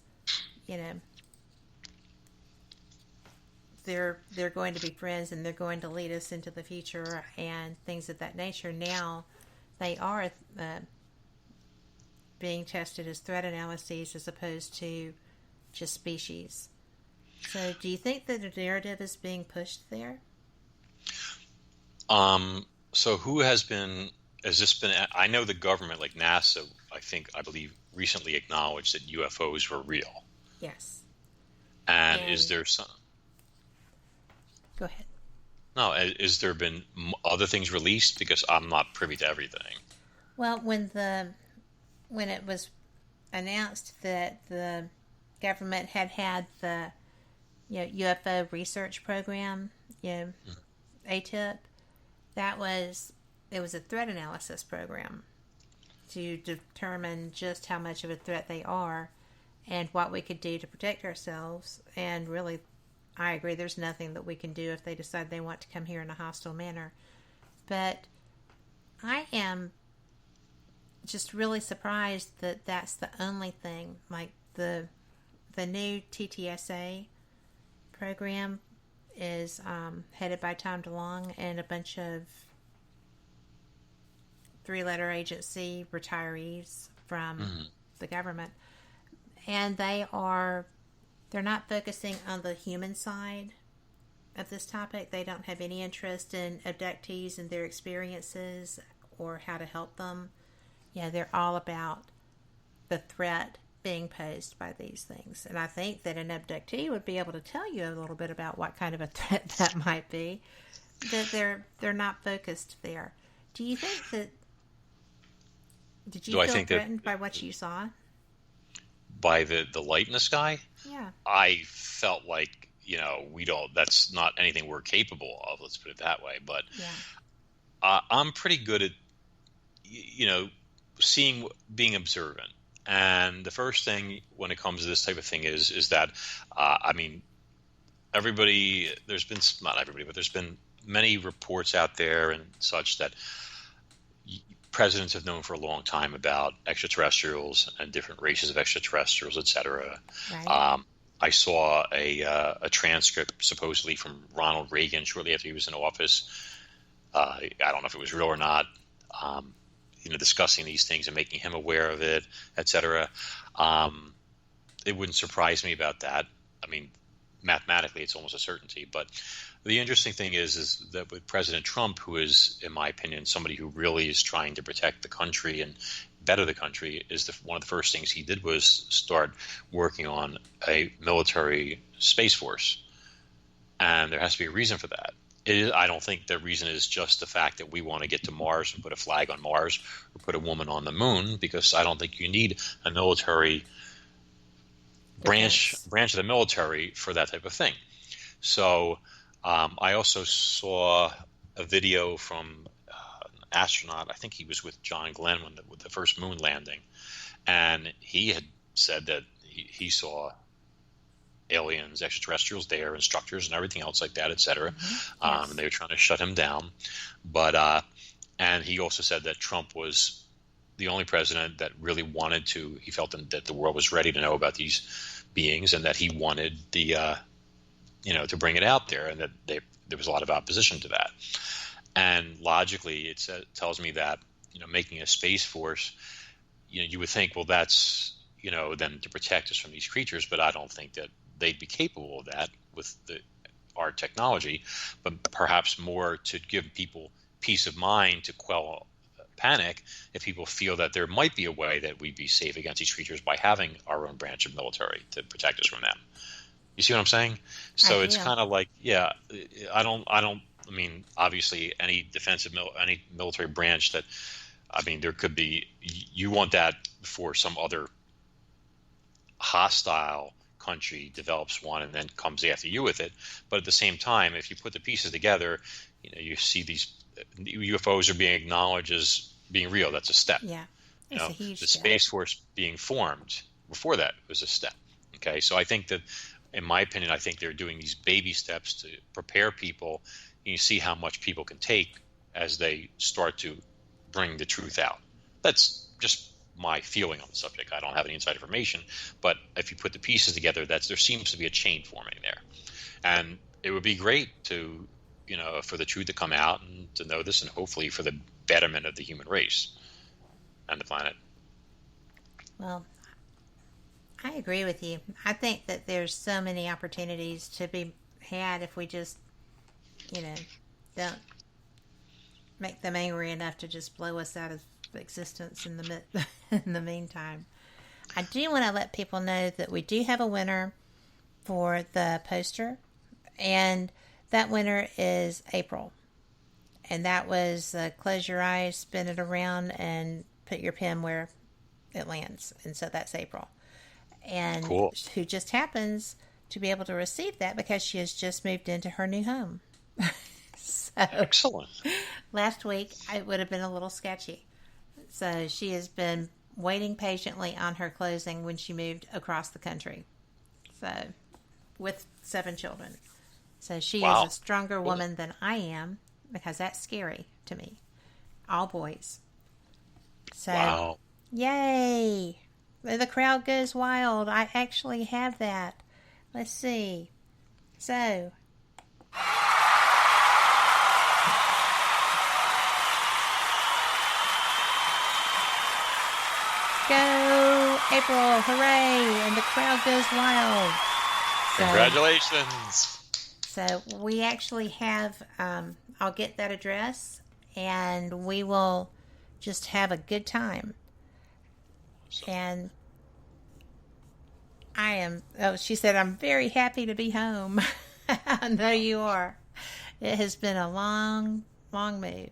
they're going to be friends and they're going to lead us into the future and things of that nature. Now they are being tested as threat analyses as opposed to just species. So do you think that the narrative is being pushed there? So who has this been, I know the government, like NASA, I believe recently acknowledged that UFOs were real. Yes. And is there some... Go ahead. No, is there been other things released? Because I'm not privy to everything. Well, when it was announced that the government had the UFO research program, ATIP, it was a threat analysis program to determine just how much of a threat they are and what we could do to protect ourselves. And really, I agree, there's nothing that we can do if they decide they want to come here in a hostile manner. But I am just really surprised that that's the only thing. Like the new TTSA program is headed by Tom DeLonge and a bunch of three-letter agency retirees from the government. And they're not focusing on the human side of this topic. They don't have any interest in abductees and their experiences or how to help them. They're all about the threat being posed by these things. And I think that an abductee would be able to tell you a little bit about what kind of a threat that might be. That they're not focused there. Do you think that? Did you feel threatened by what you saw? By the light in the sky? Yeah. I felt like, that's not anything we're capable of, let's put it that way. But I'm pretty good at, being observant. And the first thing when it comes to this type of thing is that, everybody, not everybody, but there's been many reports out there and such that presidents have known for a long time about extraterrestrials and different races of extraterrestrials, etc. Right. I saw a transcript supposedly from Ronald Reagan shortly after he was in office. I don't know if it was real or not. Discussing these things and making him aware of it, etc. It wouldn't surprise me about that. I mean, mathematically, it's almost a certainty. But the interesting thing is that with President Trump, who is, in my opinion, somebody who really is trying to protect the country and better the country, one of the first things he did was start working on a military space force. And there has to be a reason for that. I don't think the reason is just the fact that we want to get to Mars and put a flag on Mars or put a woman on the moon, because I don't think you need a military branch of the military for that type of thing. So I also saw a video from an astronaut. I think he was with John Glenn with the first moon landing, and he had said that he saw aliens, extraterrestrials there, instructors and everything else like that, etc. And they were trying to shut him down. But and he also said that Trump was the only president that really wanted to. He felt that the world was ready to know about these beings, and that he wanted to bring it out there, and that there was a lot of opposition to that. And logically, it tells me that making a space force, you would think, well, that's then to protect us from these creatures, but I don't think that they'd be capable of that with our technology, but perhaps more to give people peace of mind, to quell panic if people feel that there might be a way that we'd be safe against these creatures by having our own branch of military to protect us from them. You see what I'm saying? So it's kind of like, I mean, obviously any any military branch that, there could be, you want that before some other hostile country develops one and then comes after you with it. But at the same time, if you put the pieces together, you see these UFOs are being acknowledged as being real. That's a step. Yeah, it's a huge the step. Space Force being formed before that was a step. Okay, so I think that, in my opinion, I think they're doing these baby steps to prepare people. You see how much people can take as they start to bring the truth out. That's just my feeling on the subject. I don't have any inside information, but if you put the pieces together, there seems to be a chain forming there. And it would be great to, for the truth to come out and to know this, and hopefully for the betterment of the human race and the planet. Well, I agree with you. I think that there's so many opportunities to be had if we just, don't make them angry enough to just blow us out of existence in the meantime. I do want to let people know that we do have a winner for the poster, and that winner is April. And that was close your eyes, spin it around, and put your pen where it lands. And so that's April. And cool. Who just happens to be able to receive that because she has just moved into her new home. So, excellent. Last week, it would have been a little sketchy. So she has been waiting patiently on her closing when she moved across the country. So, with 7 children. So she is a stronger woman than I am, because that's scary to me. All boys. So, yay! The crowd goes wild. I actually have that. Let's see. So, go, April, hooray, and the crowd goes wild. So, congratulations. So we actually have, I'll get that address, and we will just have a good time. And I am. Oh, she said, I'm very happy to be home. I know you are. It has been a long, long move.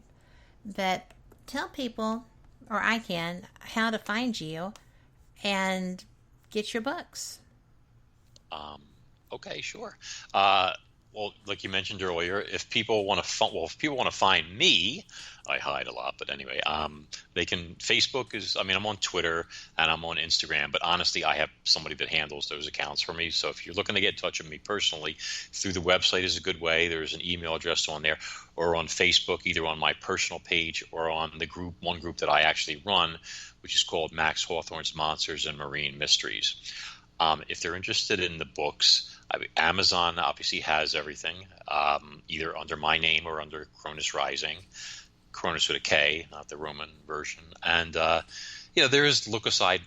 But tell people, or I can, how to find you and get your books. Okay, sure. Well, like you mentioned earlier, if people want to find me, I hide a lot, but anyway, they can. Facebook is. I mean, I'm on Twitter and I'm on Instagram, but honestly, I have somebody that handles those accounts for me. So if you're looking to get in touch with me personally, through the website is a good way. There's an email address on there, or on Facebook, either on my personal page or on the one group that I actually run, which is called Max Hawthorne's Monsters and Marine Mysteries. If they're interested in the books, Amazon obviously has everything, either under my name or under Cronus Rising, Cronus with a K, not the Roman version. And there is look inside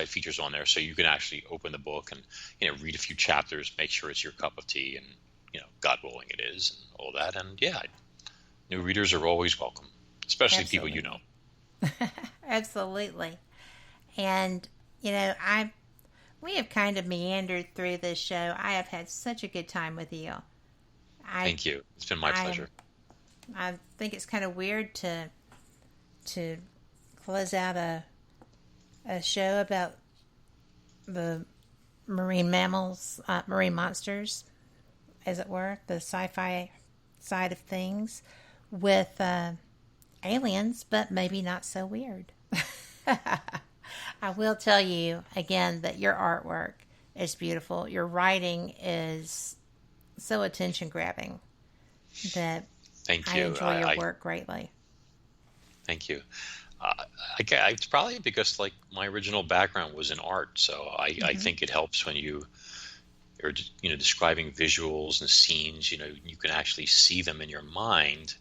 features on there, so you can actually open the book and read a few chapters, make sure it's your cup of tea, and God willing it is, and all that. And new readers are always welcome, especially Absolutely. people you know. Absolutely. And we have kind of meandered through this show. I have had such a good time with you. Thank you. It's been my pleasure. I think it's kind of weird to close out a show about the marine mammals, marine monsters, as it were, the sci-fi side of things, with aliens, but maybe not so weird. I will tell you again that your artwork is beautiful. Your writing is so attention-grabbing that Thank I you. enjoy your work greatly. Thank you. It's probably because my original background was in art, so I think it helps when you are describing visuals and scenes. You can actually see them in your mind.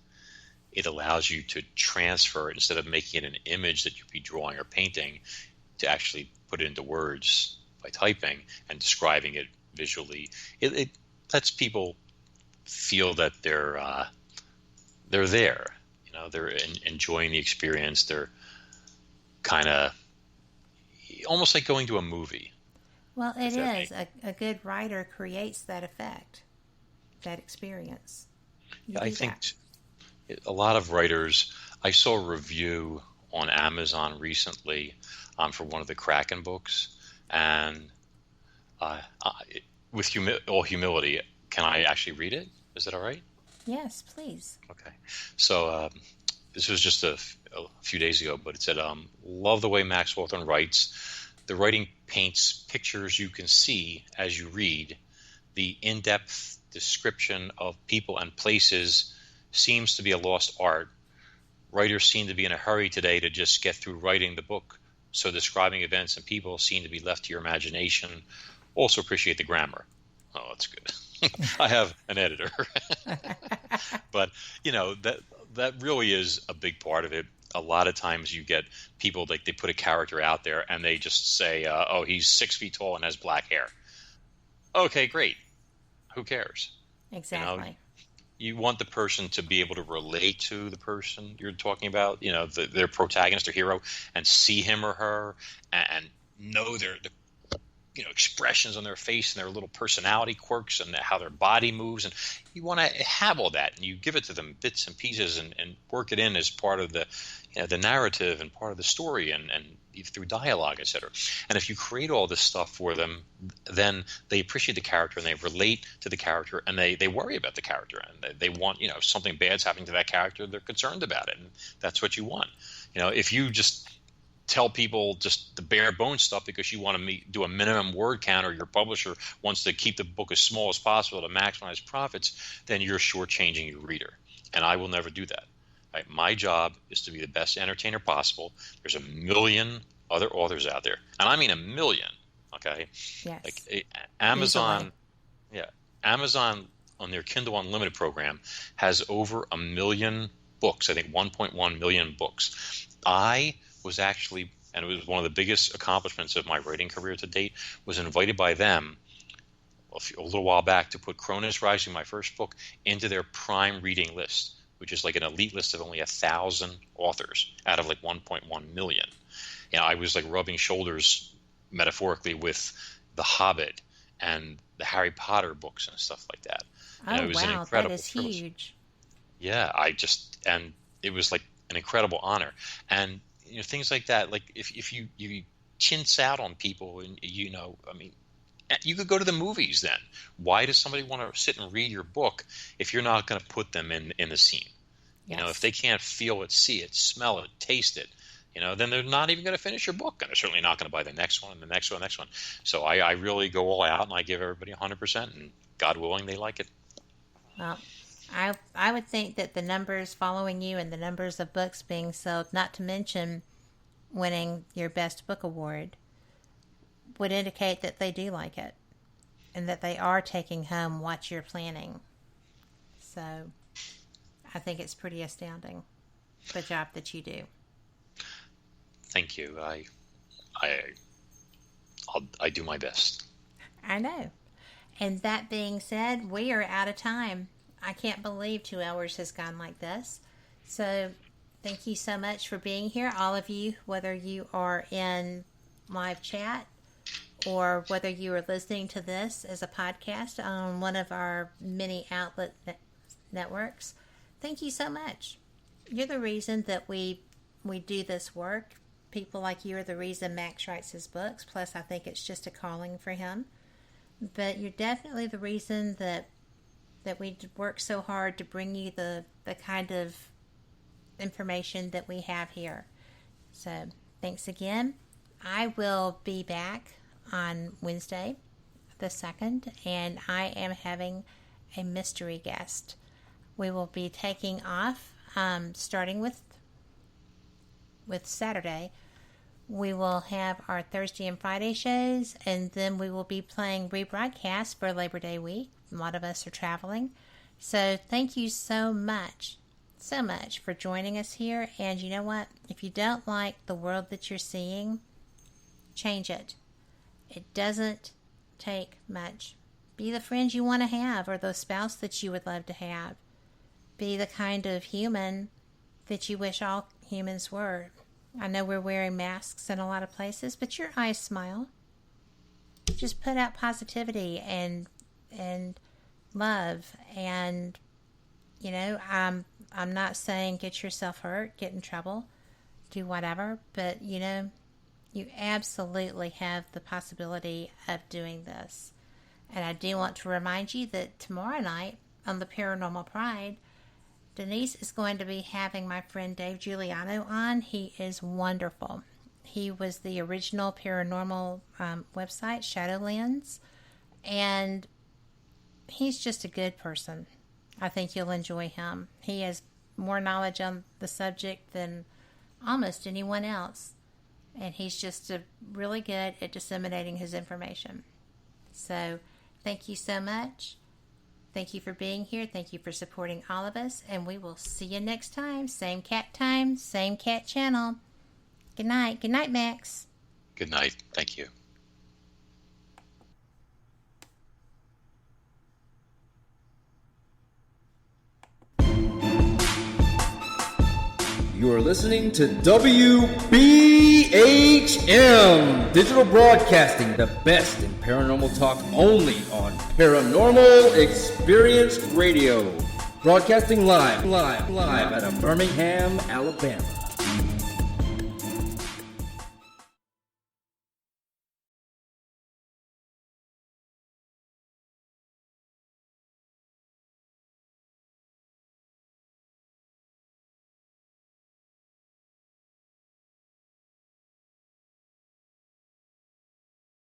It allows you to transfer it instead of making it an image that you'd be drawing or painting, to actually put it into words by typing and describing it visually. It lets people feel that they're there. They're enjoying the experience. They're kind of almost like going to a movie. Well, it is. A good writer creates that effect, that experience. I think a lot of writers. I saw a review on Amazon recently for one of the Kraken books, and with all humility, can I actually read it? Is that all right? Yes, please. Okay. So this was just a few days ago, but it said, love the way Max Hawthorne writes. The writing paints pictures you can see as you read. The in-depth description of people and places seems to be a lost art. Writers seem to be in a hurry today to just get through writing the book, so describing events and people seem to be left to your imagination. Also appreciate the grammar. Oh, that's good. I have an editor. But, that really is a big part of it. A lot of times you get people, they put a character out there and they just say, he's 6 feet tall and has black hair. Okay, great. Who cares? Exactly. You want the person to be able to relate to the person you're talking about, their protagonist or hero, and see him or her and know the expressions on their face and their little personality quirks and how their body moves. And you want to have all that, and you give it to them bits and pieces and work it in as part of the narrative and part of the story and through dialogue, etc. And if you create all this stuff for them, then they appreciate the character and they relate to the character and they worry about the character and they want, something bad's happening to that character, they're concerned about it, and that's what you want. If you just tell people just the bare bones stuff because you want to do a minimum word count, or your publisher wants to keep the book as small as possible to maximize profits, then you're shortchanging your reader. And I will never do that. Right? My job is to be the best entertainer possible. There's a million other authors out there, and I mean a million. Okay, yes. Like Amazon, Amazon on their Kindle Unlimited program has over 1 million books. I think 1.1 million books. I was actually, and it was one of the biggest accomplishments of my writing career to date, was invited by them a little while back to put Cronus Rising, my first book, into their prime reading list, which is like an elite list of only 1,000 authors out of like 1.1 million. I was like rubbing shoulders metaphorically with The Hobbit and the Harry Potter books and stuff like that. Oh, it was wow, an incredible that is privilege. huge. Yeah, and it was like an incredible honor. And things like that, like if you chintz out on people, and you could go to the movies then. Why does somebody want to sit and read your book if you're not going to put them in the scene? Yes. If they can't feel it, see it, smell it, taste it, then they're not even going to finish your book, and they're certainly not going to buy the next one and the next one, and the next one. So I really go all out, and I give everybody 100%, and God willing, they like it. Well, I would think that the numbers following you and the numbers of books being sold, not to mention winning your Best Book Award, would indicate that they do like it and that they are taking home what you're planning. So I think it's pretty astounding, the job that you do. Thank you. I do my best. I know. And that being said, we are out of time. I can't believe 2 hours has gone like this. So thank you so much for being here, all of you, whether you are in live chat or whether you are listening to this as a podcast on one of our many outlet networks. Thank you so much. You're the reason that we do this work. People like you are the reason Max writes his books. Plus, I think it's just a calling for him. But you're definitely the reason that we work so hard to bring you the kind of information that we have here. So, thanks again. I will be back on Wednesday, the 2nd, and I am having a mystery guest. We will be taking off, starting with Saturday. We will have our Thursday and Friday shows, and then we will be playing rebroadcasts for Labor Day week. A lot of us are traveling. So thank you so much for joining us here. And you know what? If you don't like the world that you're seeing, change it. It doesn't take much. Be the friends you want to have, or the spouse that you would love to have. Be the kind of human that you wish all humans were. I know we're wearing masks in a lot of places, but your eyes smile. Just put out positivity and love. And, I'm not saying get yourself hurt, get in trouble, do whatever, but, you absolutely have the possibility of doing this. And I do want to remind you that tomorrow night on the Paranormal Pride, Denise is going to be having my friend Dave Giuliano on. He is wonderful. He was the original paranormal website, Shadowlands, and he's just a good person. I think you'll enjoy him. He has more knowledge on the subject than almost anyone else, and he's just really good at disseminating his information. So, thank you so much. Thank you for being here. Thank you for supporting all of us. And we will see you next time. Same cat time, same cat channel. Good night. Good night, Max. Good night. Thank you. You are listening to WBHM Digital Broadcasting, the best in paranormal talk, only on Paranormal Experience Radio. Broadcasting live out of Birmingham, Alabama.